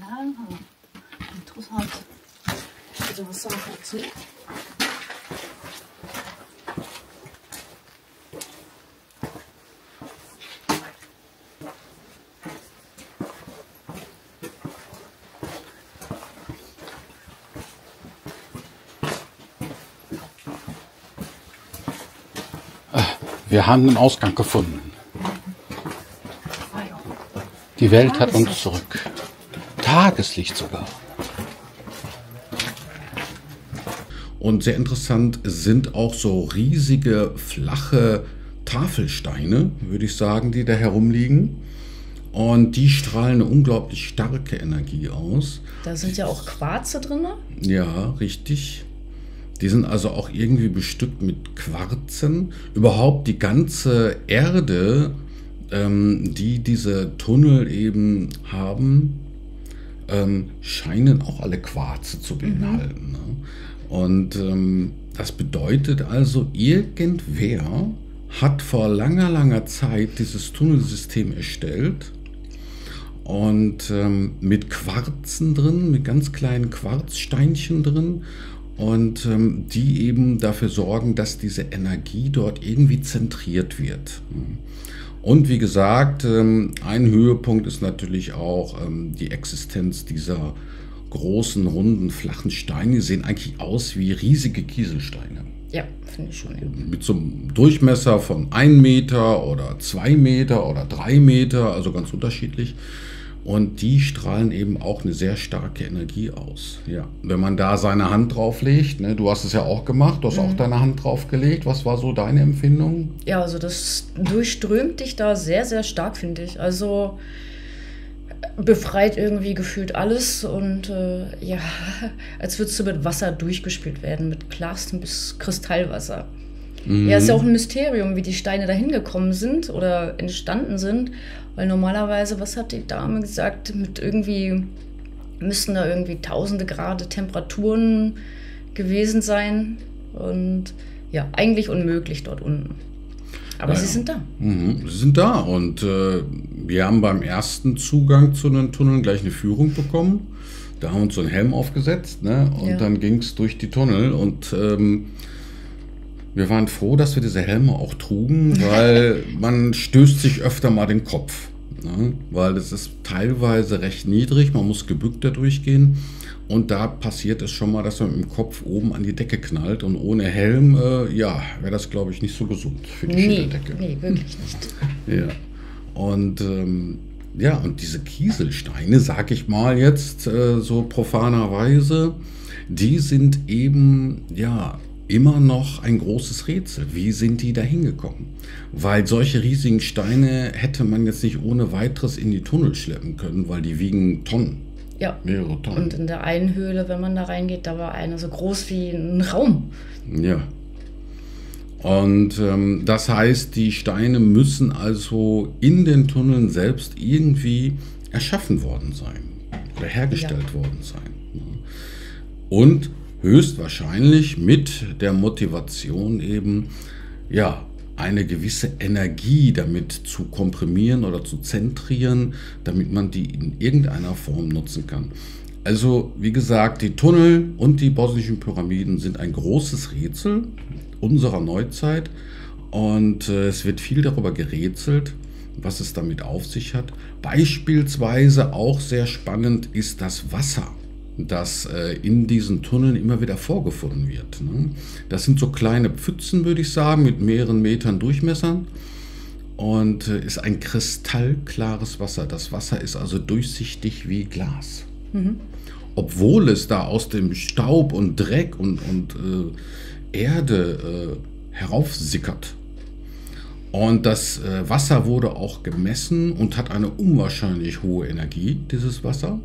Ja, interessant. Also was sagt dazu? Wir haben einen Ausgang gefunden. Die Welt hat uns zurück. Tageslicht sogar. Und sehr interessant sind auch so riesige, flache Tafelsteine, würde ich sagen, die da herumliegen. Und die strahlen eine unglaublich starke Energie aus. Da sind ja auch Quarze drin. Ja, richtig. Die sind also auch irgendwie bestückt mit Quarzen. Überhaupt die ganze Erde, die diese Tunnel eben haben, scheinen auch alle Quarze zu beinhalten. Ne? Und das bedeutet also, irgendwer hat vor langer, langer Zeit dieses Tunnelsystem erstellt und mit Quarzen drin, mit ganz kleinen Quarzsteinchen drin. Und die eben dafür sorgen, dass diese Energie dort irgendwie zentriert wird. Und wie gesagt, ein Höhepunkt ist natürlich auch die Existenz dieser großen, runden, flachen Steine. Die sehen eigentlich aus wie riesige Kieselsteine. Ja, finde ich schon. Ja. Mit so einem Durchmesser von 1 Meter oder 2 Meter oder 3 Meter, also ganz unterschiedlich. Und die strahlen eben auch eine sehr starke Energie aus. Ja. Wenn man da seine Hand drauflegt, ne, du hast es ja auch gemacht, du hast auch deine Hand draufgelegt. Was war so deine Empfindung? Ja, also das durchströmt dich da sehr, sehr stark, finde ich. Also befreit irgendwie gefühlt alles und ja, als würdest du mit Wasser durchgespült werden, mit Glas bis Kristallwasser. Ja, ist ja auch ein Mysterium, wie die Steine dahin gekommen sind oder entstanden sind, weil normalerweise, was hat die Dame gesagt, mit irgendwie, müssten da irgendwie tausende Grad Temperaturen gewesen sein und ja, eigentlich unmöglich dort unten. Aber sie sind da. Sie sind da und wir haben beim ersten Zugang zu den Tunneln gleich eine Führung bekommen. Da haben wir uns so einen Helm aufgesetzt, ne? Und dann ging es durch die Tunnel und wir waren froh, dass wir diese Helme auch trugen, weil man stößt sich öfter mal den Kopf. Ne? Weil es ist teilweise recht niedrig, man muss gebückt da durchgehen. Und da passiert es schon mal, dass man mit dem Kopf oben an die Decke knallt. Und ohne Helm, ja, wäre das, glaube ich, nicht so gesund für die Schienendecke. Nee, wirklich nicht. Ja. Und ja, und diese Kieselsteine, sag ich mal jetzt so profanerweise, die sind eben, ja, immer noch ein großes Rätsel. Wie sind die da hingekommen? Weil solche riesigen Steine hätte man jetzt nicht ohne weiteres in die Tunnel schleppen können, weil die wiegen Tonnen. Ja, mehrere Tonnen. Und in der einen Höhle, wenn man da reingeht, da war eine so groß wie ein Raum. Ja. Und das heißt, die Steine müssen also in den Tunneln selbst irgendwie erschaffen worden sein oder hergestellt worden sein. Und höchstwahrscheinlich mit der Motivation eben, ja, eine gewisse Energie damit zu komprimieren oder zu zentrieren, damit man die in irgendeiner Form nutzen kann. Also, wie gesagt, die Tunnel und die bosnischen Pyramiden sind ein großes Rätsel unserer Neuzeit und es wird viel darüber gerätselt, was es damit auf sich hat. Beispielsweise auch sehr spannend ist das Wasser, das in diesen Tunneln immer wieder vorgefunden wird. Ne? Das sind so kleine Pfützen, würde ich sagen, mit mehreren Metern Durchmessern und ist ein kristallklares Wasser. Das Wasser ist also durchsichtig wie Glas. Obwohl es da aus dem Staub und Dreck und Erde heraufsickert. Und das Wasser wurde auch gemessen und hat eine unwahrscheinlich hohe Energie, dieses Wasser.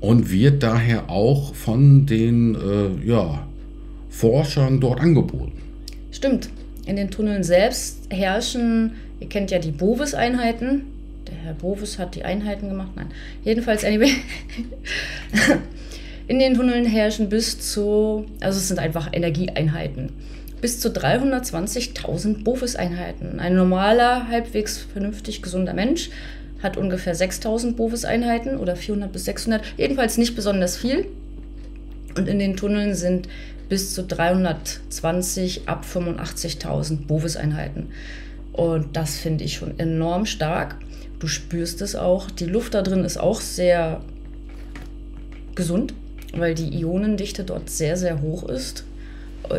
Und wird daher auch von den Forschern dort angeboten. Stimmt. In den Tunneln selbst herrschen, ihr kennt ja die Bovis-Einheiten. Der Herr Bovis hat die Einheiten gemacht. Nein, jedenfalls, anyway. In den Tunneln herrschen also es sind einfach Energieeinheiten, bis zu 320.000 Bovis-Einheiten. Ein normaler, halbwegs vernünftig gesunder Mensch hat ungefähr 6.000 Bovis-Einheiten oder 400 bis 600, jedenfalls nicht besonders viel. Und in den Tunneln sind bis zu 320 ab 85.000 Bovis-Einheiten. Und das finde ich schon enorm stark. Du spürst es auch. Die Luft da drin ist auch sehr gesund, weil die Ionendichte dort sehr, sehr hoch ist.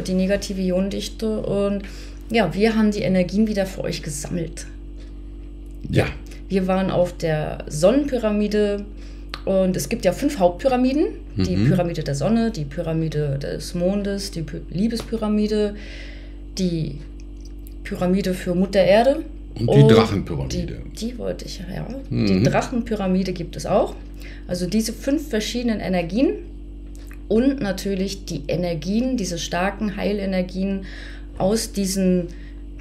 Die negative Ionendichte. Und ja, wir haben die Energien wieder für euch gesammelt. Ja. Wir waren auf der Sonnenpyramide und es gibt ja 5 Hauptpyramiden. Die Pyramide der Sonne, die Pyramide des Mondes, die Liebespyramide, die Pyramide für Mutter Erde. Und die Drachenpyramide. Die wollte ich, ja. Die Drachenpyramide gibt es auch. Also diese 5 verschiedenen Energien und natürlich die Energien, diese starken Heilenergien aus diesen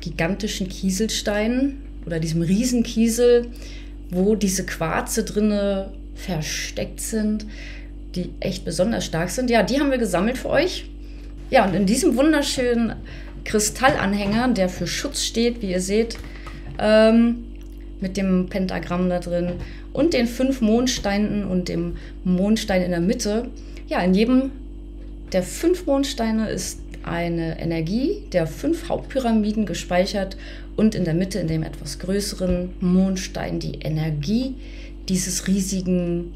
gigantischen Kieselsteinen oder diesem Riesenkiesel, wo diese Quarze drinne versteckt sind, die echt besonders stark sind. Ja, die haben wir gesammelt für euch. Ja, und in diesem wunderschönen Kristallanhänger, der für Schutz steht, wie ihr seht, mit dem Pentagramm da drin und den 5 Mondsteinen und dem Mondstein in der Mitte. Ja, in jedem der 5 Mondsteine ist eine Energie der 5 Hauptpyramiden gespeichert und in der Mitte, in dem etwas größeren Mondstein, die Energie dieses riesigen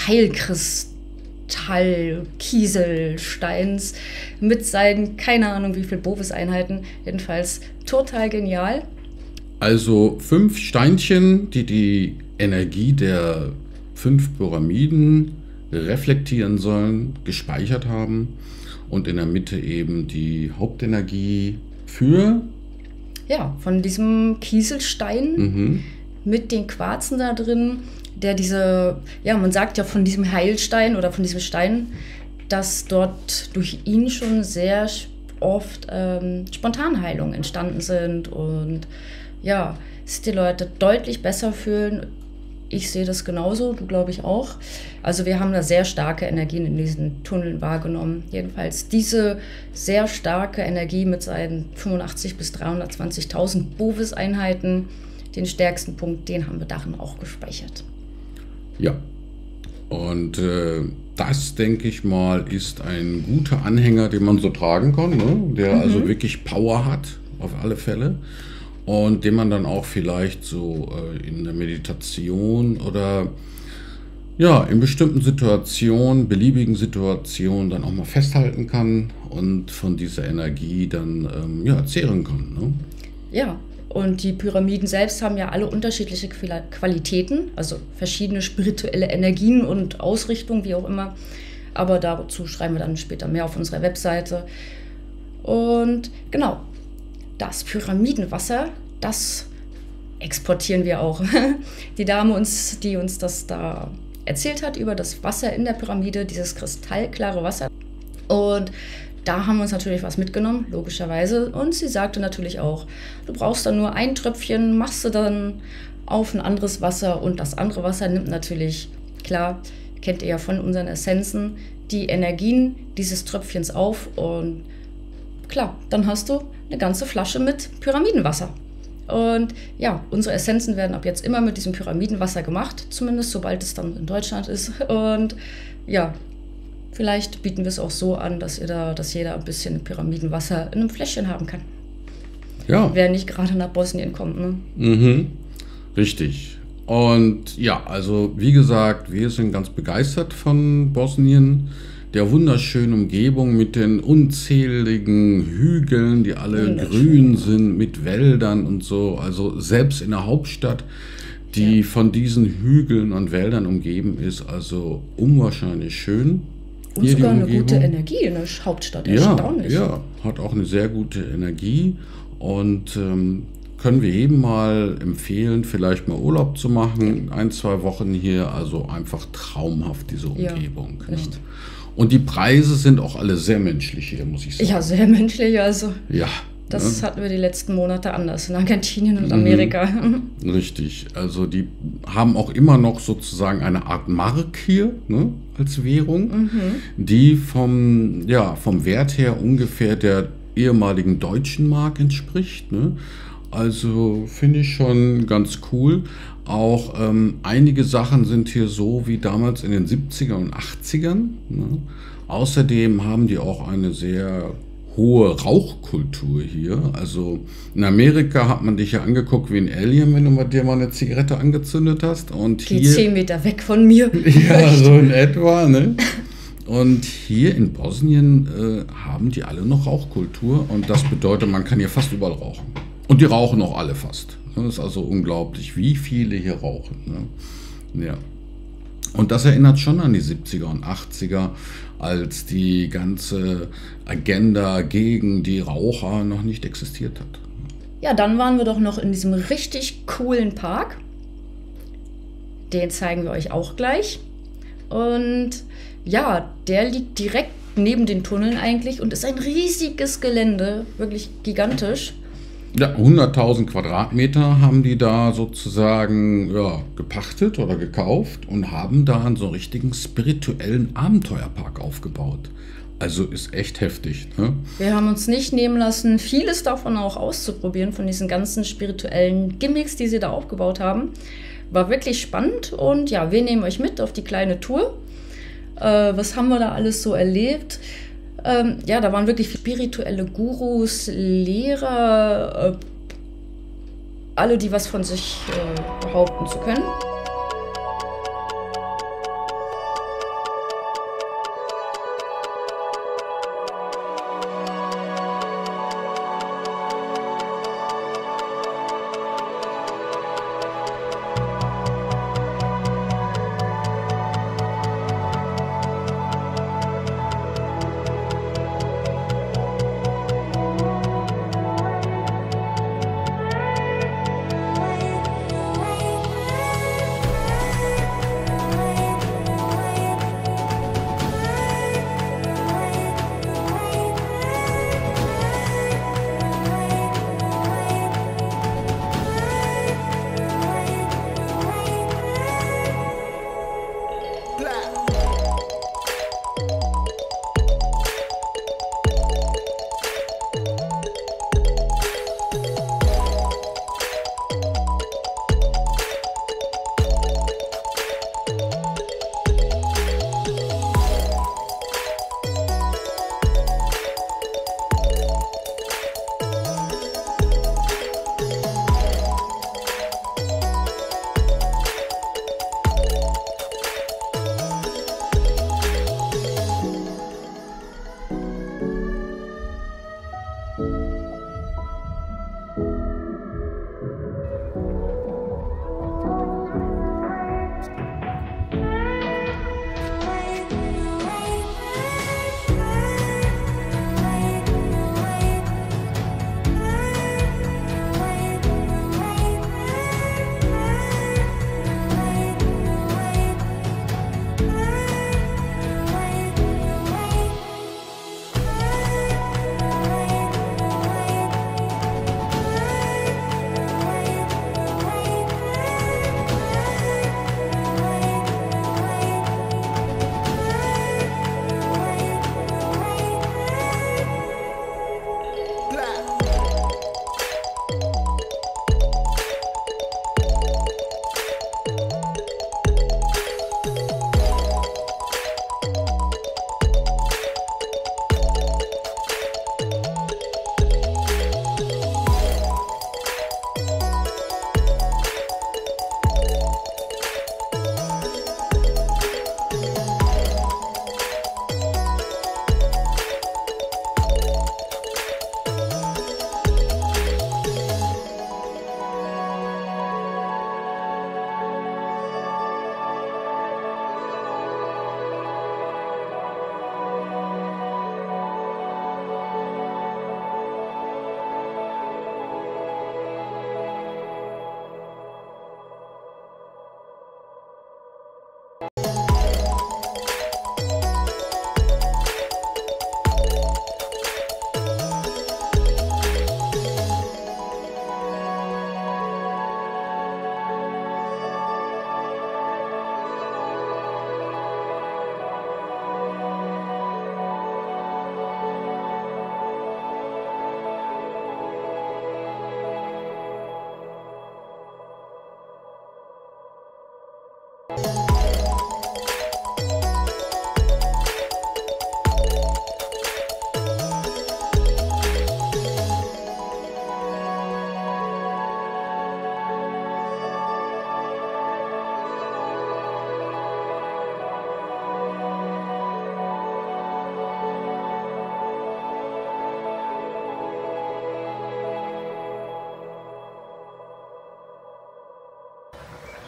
Heilkristall-Kieselsteins mit seinen, keine Ahnung wie viel Bovis-Einheiten, jedenfalls total genial. Also 5 Steinchen, die die Energie der 5 Pyramiden reflektieren sollen, gespeichert haben. Und in der Mitte eben die Hauptenergie für... Ja, von diesem Kieselstein mit den Quarzen da drin, der diese, ja, man sagt ja von diesem Heilstein oder von diesem Stein, dass dort durch ihn schon sehr oft Spontanheilungen entstanden sind und ja, dass die Leute deutlich besser fühlen. Ich sehe das genauso, du glaube ich auch. Also wir haben da sehr starke Energien in diesen Tunneln wahrgenommen. Jedenfalls diese sehr starke Energie mit seinen 85.000 bis 320.000 Bovis-Einheiten, den stärksten Punkt, den haben wir darin auch gespeichert. Ja, und das, denke ich mal, ist ein guter Anhänger, den man so tragen kann, ne? Der also wirklich Power hat, auf alle Fälle. Und den man dann auch vielleicht so in der Meditation oder ja, in bestimmten Situationen, beliebigen Situationen dann auch mal festhalten kann und von dieser Energie dann ja, zehren kann. Ne? Ja, und die Pyramiden selbst haben ja alle unterschiedliche Qualitäten, also verschiedene spirituelle Energien und Ausrichtungen, wie auch immer. Aber dazu schreiben wir dann später mehr auf unserer Webseite. Und genau. Das Pyramidenwasser, das exportieren wir auch. Die Dame, die uns das da erzählt hat über das Wasser in der Pyramide, dieses kristallklare Wasser. Und da haben wir uns natürlich was mitgenommen, logischerweise. Und sie sagte natürlich auch, du brauchst dann nur ein Tröpfchen, machst du dann auf ein anderes Wasser und das andere Wasser nimmt natürlich, klar, kennt ihr ja von unseren Essenzen, die Energien dieses Tröpfchens auf und klar, dann hast du eine ganze Flasche mit Pyramidenwasser. Und ja, unsere Essenzen werden ab jetzt immer mit diesem Pyramidenwasser gemacht, zumindest sobald es dann in Deutschland ist. Und ja, vielleicht bieten wir es auch so an, dass jeder ein bisschen Pyramidenwasser in einem Fläschchen haben kann. Ja. Wer nicht gerade nach Bosnien kommt, ne? Richtig. Und ja, also wie gesagt, wir sind ganz begeistert von Bosnien, der wunderschönen Umgebung mit den unzähligen Hügeln, die alle grün sind, mit Wäldern und so. Also selbst in der Hauptstadt, die von diesen Hügeln und Wäldern umgeben ist, also unwahrscheinlich schön. Und sogar eine gute Energie in der Hauptstadt, erstaunlich. Ja, hat auch eine sehr gute Energie und können wir jedem mal empfehlen, vielleicht mal Urlaub zu machen, 1-2 Wochen hier, also einfach traumhaft diese Umgebung. Ja, echt. Und die Preise sind auch alle sehr menschlich hier, muss ich sagen. Ja, sehr menschlich, also. Ja, Das hatten wir die letzten Monate anders in Argentinien und Amerika. Richtig, also die haben auch immer noch sozusagen eine Art Mark hier, ne, als Währung, die vom Wert her ungefähr der ehemaligen deutschen Mark entspricht. Ne? Also finde ich schon ganz cool. Auch einige Sachen sind hier so wie damals in den 70er und 80ern. Ne? Außerdem haben die auch eine sehr hohe Rauchkultur hier. Also in Amerika hat man dich ja angeguckt wie ein Alien, wenn du dir mal eine Zigarette angezündet hast. Und Geh hier 10 Meter weg von mir. ja, so in etwa. Ne? Und hier in Bosnien haben die alle noch Rauchkultur. Und das bedeutet, man kann hier fast überall rauchen. Und die rauchen auch alle fast. Das ist also unglaublich, wie viele hier rauchen. Ne? Ja. Und das erinnert schon an die 70er und 80er, als die ganze Agenda gegen die Raucher noch nicht existiert hat. Ja, dann waren wir doch noch in diesem richtig coolen Park. Den zeigen wir euch auch gleich. Und ja, der liegt direkt neben den Tunneln eigentlich und ist ein riesiges Gelände, wirklich gigantisch. Ja, 100.000 Quadratmeter haben die da sozusagen gepachtet oder gekauft und haben da einen so richtigen spirituellen Abenteuerpark aufgebaut. Also ist echt heftig. Ne? Wir haben uns nicht nehmen lassen, vieles davon auch auszuprobieren, von diesen ganzen spirituellen Gimmicks, die sie da aufgebaut haben. War wirklich spannend und ja, wir nehmen euch mit auf die kleine Tour. Was haben wir da alles so erlebt? Ja, da waren wirklich spirituelle Gurus, Lehrer, alle, die was von sich behaupten zu können.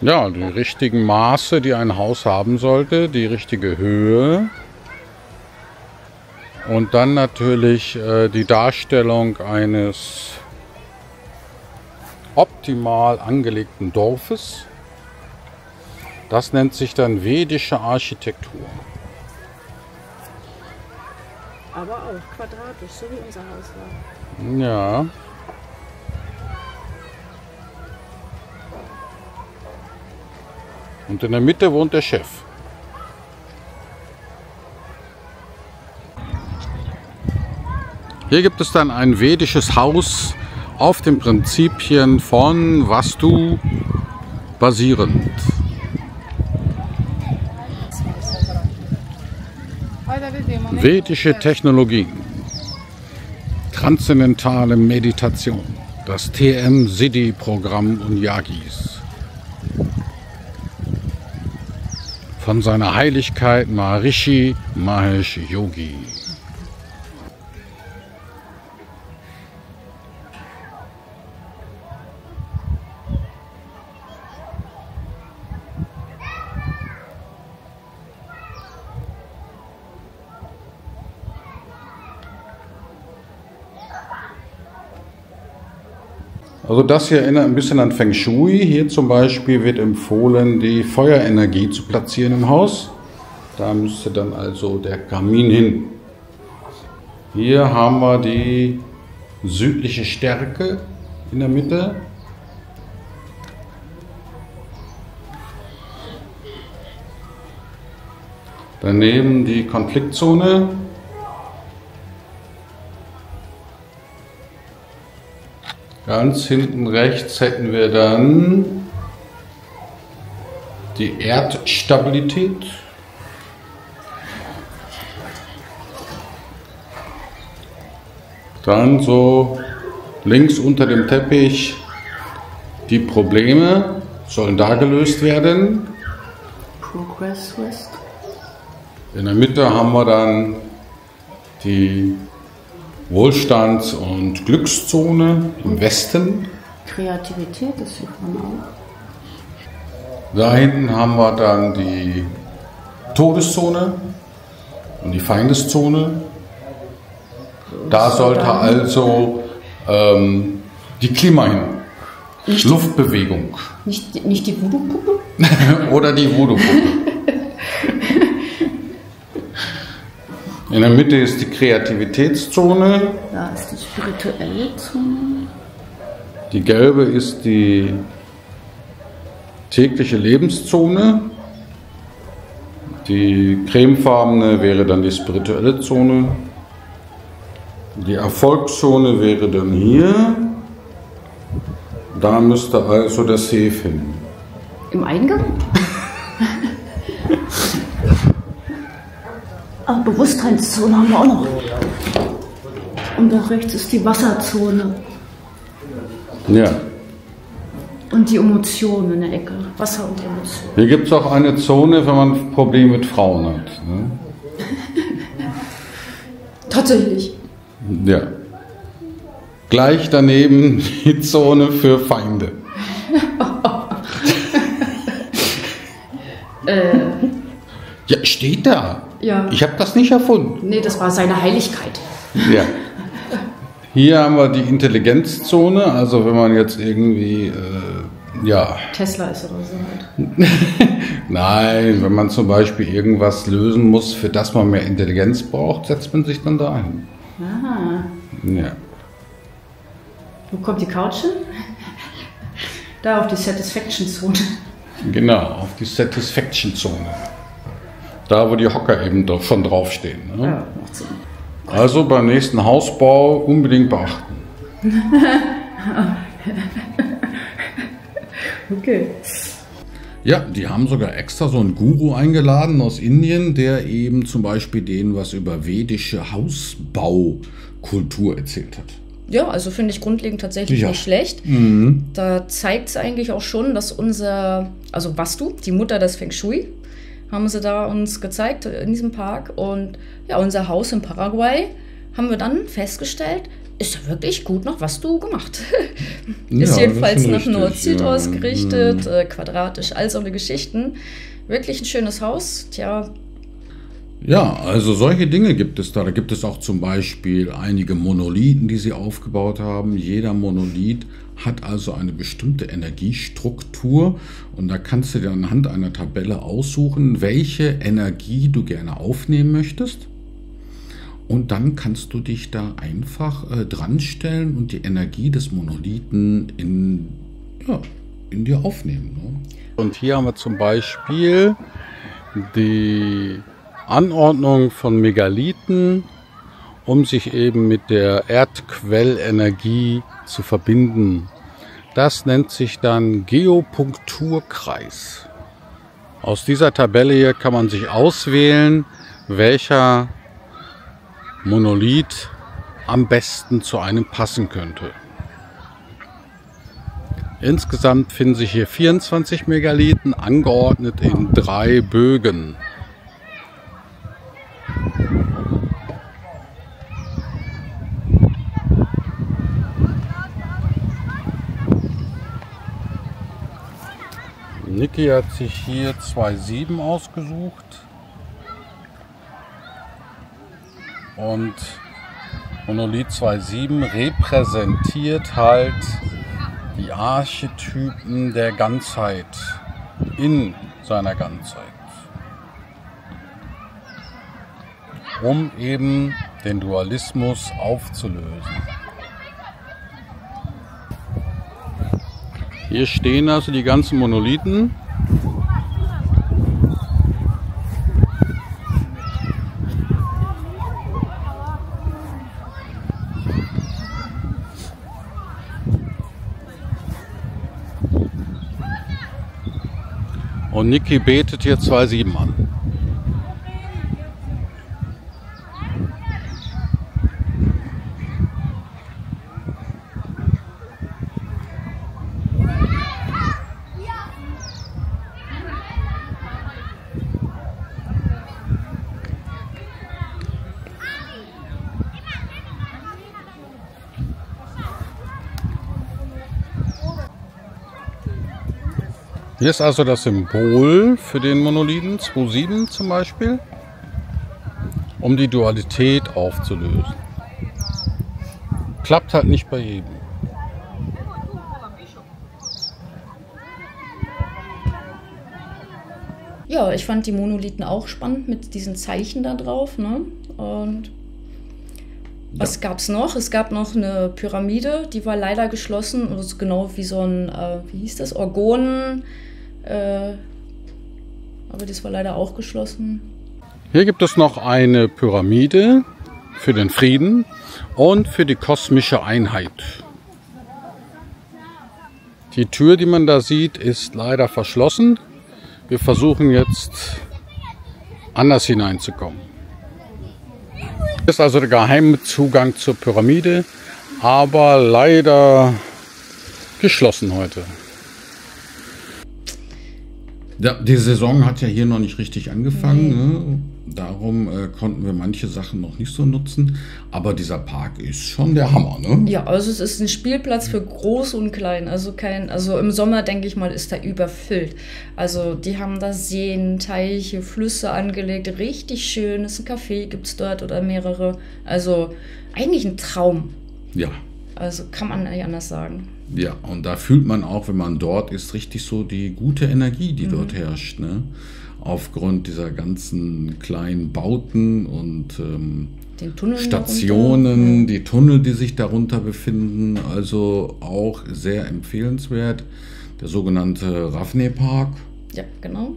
Ja, die richtigen Maße, die ein Haus haben sollte, die richtige Höhe und dann natürlich die Darstellung eines optimal angelegten Dorfes. Das nennt sich dann vedische Architektur. Aber auch quadratisch, so wie unser Haus war. Ja. Und in der Mitte wohnt der Chef. Hier gibt es dann ein vedisches Haus auf den Prinzipien von Vastu basierend. Vedische Technologien, transzendentale Meditation, das TM-Siddhi-Programm und Yagis. Von seiner Heiligkeit Maharishi Mahesh Yogi. Also das hier erinnert ein bisschen an Feng Shui. Hier zum Beispiel wird empfohlen, die Feuerenergie zu platzieren im Haus. Da müsste dann also der Kamin hin. Hier haben wir die südliche Stärke in der Mitte. Daneben die Konfliktzone. Ganz hinten rechts hätten wir dann die Erdstabilität. Dann so links unter dem Teppich die Probleme sollen da gelöst werden. Progress West. In der Mitte haben wir dann die Wohlstands- und Glückszone im Westen. Kreativität, das sieht man auch. Da hinten haben wir dann die Todeszone und die Feindeszone. Da sollte also die Klima hin. Nicht Luftbewegung. Nicht die Voodoo-Puppe? Oder die Voodoo-Puppe. In der Mitte ist die Kreativitätszone. Da ist die spirituelle Zone. Die gelbe ist die tägliche Lebenszone. Die cremefarbene wäre dann die spirituelle Zone. Die Erfolgszone wäre dann hier. Da müsste also der Safe hin. Im Eingang? Ah, Bewusstseinszone haben wir auch noch. Und da rechts ist die Wasserzone. Ja. Und die Emotionen in der Ecke. Wasser und Emotionen. Hier gibt es auch eine Zone, wenn man Probleme mit Frauen hat. Ne? Tatsächlich. Ja. Gleich daneben die Zone für Feinde. Ja, steht da. Ja. Ich habe das nicht erfunden. Nee, das war seine Heiligkeit. Ja. Hier haben wir die Intelligenzzone, also wenn man jetzt irgendwie, ja. Tesla ist oder so halt. Nein, wenn man zum Beispiel irgendwas lösen muss, für das man mehr Intelligenz braucht, setzt man sich dann da hin. Aha. Ja. Wo kommt die Couch hin? Da auf die Satisfaction-Zone. Genau, auf die Satisfaction-Zone. Da, wo die Hocker eben schon draufstehen. Ne? Ja, macht Sinn. Also beim nächsten Hausbau unbedingt beachten. Okay. Ja, die haben sogar extra so einen Guru eingeladen aus Indien, der eben zum Beispiel denen was über vedische Hausbaukultur erzählt hat. Ja, also finde ich grundlegend tatsächlich Ja. nicht schlecht. Mhm. Da zeigt es eigentlich auch schon, dass also Vastu, die Mutter des Feng Shui, haben sie da uns gezeigt in diesem Park. Und ja, unser Haus in Paraguay haben wir dann festgestellt, ist ja wirklich gut noch, was du gemacht. Ja, Ist jedenfalls nach richtig, Nord-Süd ja. ausgerichtet, quadratisch, all so eine Geschichten. Wirklich ein schönes Haus. Tja, Ja, also solche Dinge gibt es da. Da gibt es auch zum Beispiel einige Monolithen, die sie aufgebaut haben. Jeder Monolith hat also eine bestimmte Energiestruktur und da kannst du dir anhand einer Tabelle aussuchen, welche Energie du gerne aufnehmen möchtest. Und dann kannst du dich da einfach dran stellen und die Energie des Monolithen in dir aufnehmen. Ne? Und hier haben wir zum Beispiel die Anordnung von Megalithen, um sich eben mit der Erdquellenergie zu verbinden. Das nennt sich dann Geopunkturkreis. Aus dieser Tabelle hier kann man sich auswählen, welcher Monolith am besten zu einem passen könnte. Insgesamt finden sich hier 24 Megalithen, angeordnet in 3 Bögen. Niki hat sich hier 2,7 ausgesucht und Monolith 2,7 repräsentiert halt die Archetypen der Ganzheit in seiner Ganzheit, um eben den Dualismus aufzulösen. Hier stehen also die ganzen Monolithen. Und Niki betet hier 2,7 an. Hier ist also das Symbol für den Monolithen 2,7 zum Beispiel, um die Dualität aufzulösen. Klappt halt nicht bei jedem. ja, ich fand die Monolithen auch spannend mit diesen Zeichen da drauf. Ne? Und was gab es noch? Es gab noch eine Pyramide, die war leider geschlossen. Also genau wie so ein, wie hieß das, Orgonen. Aber das war leider auch geschlossen. Hier gibt es noch eine Pyramide für den Frieden und für die kosmische Einheit. Die Tür, die man da sieht, ist leider verschlossen. Wir versuchen jetzt anders hineinzukommen. Das ist also der geheime Zugang zur Pyramide, aber leider geschlossen heute. Ja, die Saison hat ja hier noch nicht richtig angefangen. Ne? Darum konnten wir manche Sachen noch nicht so nutzen. Aber dieser Park ist schon der Hammer. Ne? Ja, also es ist ein Spielplatz für Groß und Klein. Also im Sommer, denke ich mal, ist da überfüllt. Also die haben da Seen, Teiche, Flüsse angelegt. Richtig schön. Es ist ein Café, gibt es dort oder mehrere. Also eigentlich ein Traum. Ja. Also kann man nicht anders sagen. Ja, und da fühlt man auch, wenn man dort ist, richtig so die gute Energie, die dort herrscht. Ne? Aufgrund dieser ganzen kleinen Bauten und Den Tunnel Stationen, die Tunnel, die sich darunter befinden. Also auch sehr empfehlenswert. Der sogenannte Ravne Park. Ja, genau.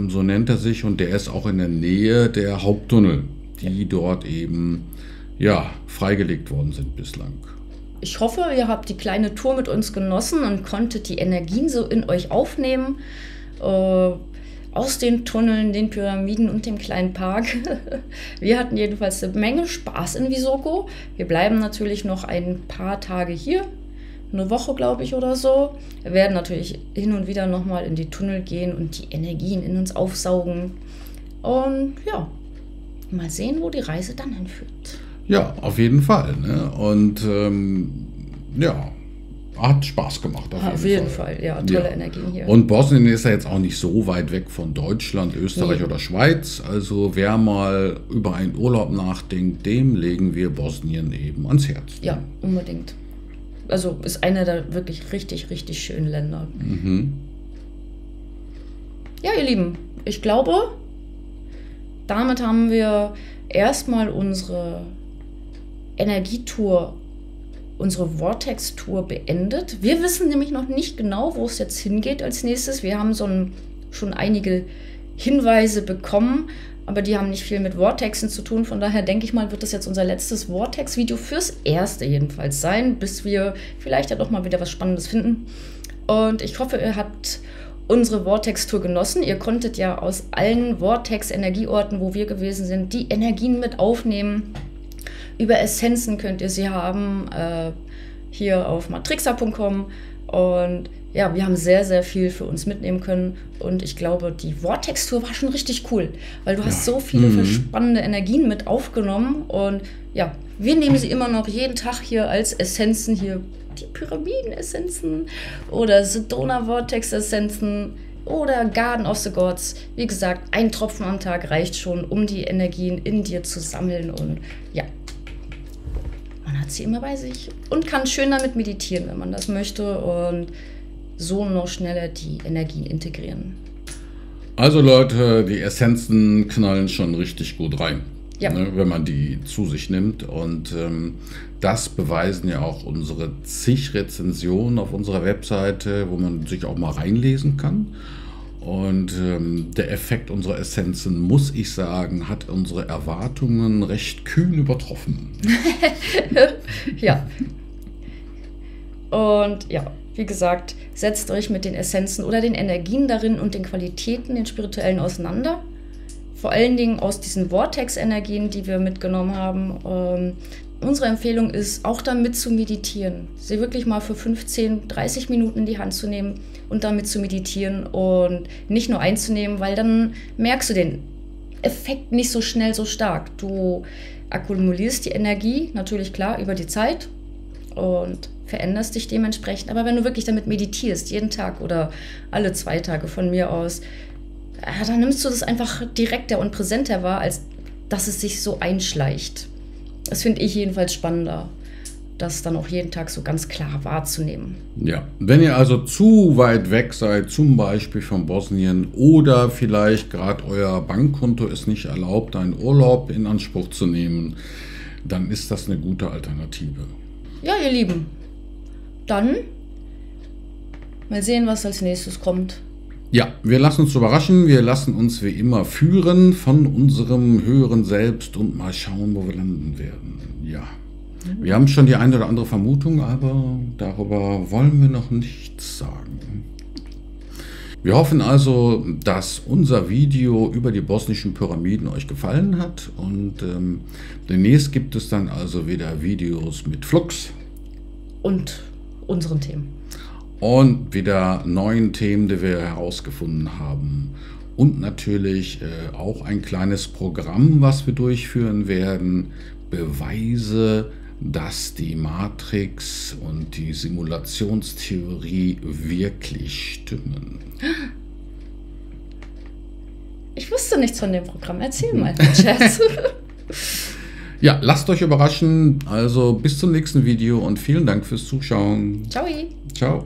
So nennt er sich. Und der ist auch in der Nähe der Haupttunnel, die dort eben freigelegt worden sind bislang. Ich hoffe, ihr habt die kleine Tour mit uns genossen und konntet die Energien so in euch aufnehmen. Aus den Tunneln, den Pyramiden und dem kleinen Park. Wir hatten jedenfalls eine Menge Spaß in Visoko. Wir bleiben natürlich noch ein paar Tage hier. Eine Woche, glaube ich, oder so. Wir werden natürlich hin und wieder nochmal in die Tunnel gehen und die Energien in uns aufsaugen. Und ja, mal sehen, wo die Reise dann hinführt. Ja, auf jeden Fall. Ne? Und ja, hat Spaß gemacht. Auf jeden Fall. Ja, tolle Energien hier. Und Bosnien ist ja jetzt auch nicht so weit weg von Deutschland, Österreich oder Schweiz. Also wer mal über einen Urlaub nachdenkt, dem legen wir Bosnien eben ans Herz. Ja, unbedingt. Also ist einer der wirklich richtig, richtig schönen Länder. Ja, ihr Lieben, ich glaube, damit haben wir erstmal unsere Energietour, unsere Vortex-Tour beendet. Wir wissen nämlich noch nicht genau, wo es jetzt hingeht als nächstes. Wir haben schon einige Hinweise bekommen, aber die haben nicht viel mit Vortexen zu tun. Von daher denke ich mal, wird das jetzt unser letztes Vortex-Video fürs Erste jedenfalls sein, bis wir vielleicht ja doch mal wieder was Spannendes finden. Und ich hoffe, ihr habt unsere Vortex-Tour genossen. Ihr konntet ja aus allen Vortex-Energieorten, wo wir gewesen sind, die Energien mit aufnehmen. Über Essenzen könnt ihr sie haben, hier auf matrixa.com. Und ja, wir haben sehr, sehr viel für uns mitnehmen können. Und ich glaube, die Vortex-Tour war schon richtig cool, weil du hast so viele spannende Energien mit aufgenommen. Und ja, wir nehmen sie immer noch jeden Tag hier als Essenzen, hier die Pyramiden-Essenzen oder Sedona-Vortex-Essenzen oder Garden of the Gods. Wie gesagt, ein Tropfen am Tag reicht schon, um die Energien in dir zu sammeln. Und ja, man hat sie immer bei sich und kann schön damit meditieren, wenn man das möchte, und so noch schneller die Energien integrieren. Also Leute, die Essenzen knallen schon richtig gut rein, ne, wenn man die zu sich nimmt. Und das beweisen ja auch unsere zig Rezensionen auf unserer Webseite, wo man sich auch mal reinlesen kann. Und der Effekt unserer Essenzen, muss ich sagen, hat unsere Erwartungen recht kühn übertroffen. Ja. Und ja, wie gesagt, setzt euch mit den Essenzen oder den Energien darin und den Qualitäten, den spirituellen auseinander. Vor allen Dingen aus diesen Vortex-Energien, die wir mitgenommen haben. Unsere Empfehlung ist, auch damit zu meditieren. Sie wirklich mal für 15, 30 Minuten in die Hand zu nehmen und damit zu meditieren und nicht nur einzunehmen, weil dann merkst du den Effekt nicht so schnell, so stark. Du akkumulierst die Energie, natürlich klar, über die Zeit und veränderst dich dementsprechend. Aber wenn du wirklich damit meditierst, jeden Tag oder alle 2 Tage von mir aus, dann nimmst du das einfach direkter und präsenter wahr, als dass es sich so einschleicht. Das finde ich jedenfalls spannender, das dann auch jeden Tag so ganz klar wahrzunehmen. Ja, wenn ihr also zu weit weg seid, zum Beispiel von Bosnien, oder vielleicht gerade euer Bankkonto es nicht erlaubt, einen Urlaub in Anspruch zu nehmen, dann ist das eine gute Alternative. Ja, ihr Lieben, dann mal sehen, was als nächstes kommt. Ja, wir lassen uns überraschen, wir lassen uns wie immer führen von unserem höheren Selbst und mal schauen, wo wir landen werden. Ja, wir haben schon die eine oder andere Vermutung, aber darüber wollen wir noch nichts sagen. Wir hoffen also, dass unser Video über die bosnischen Pyramiden euch gefallen hat, und demnächst gibt es dann also wieder Videos mit Flux. Und unseren Themen. Und wieder neuen Themen, die wir herausgefunden haben. Und natürlich auch ein kleines Programm, was wir durchführen werden. Beweise, dass die Matrix und die Simulationstheorie wirklich stimmen. Ich wusste nichts von dem Programm. Erzähl mal, Schatz. Ja, lasst euch überraschen. Also bis zum nächsten Video und vielen Dank fürs Zuschauen. Ciao. Ciao.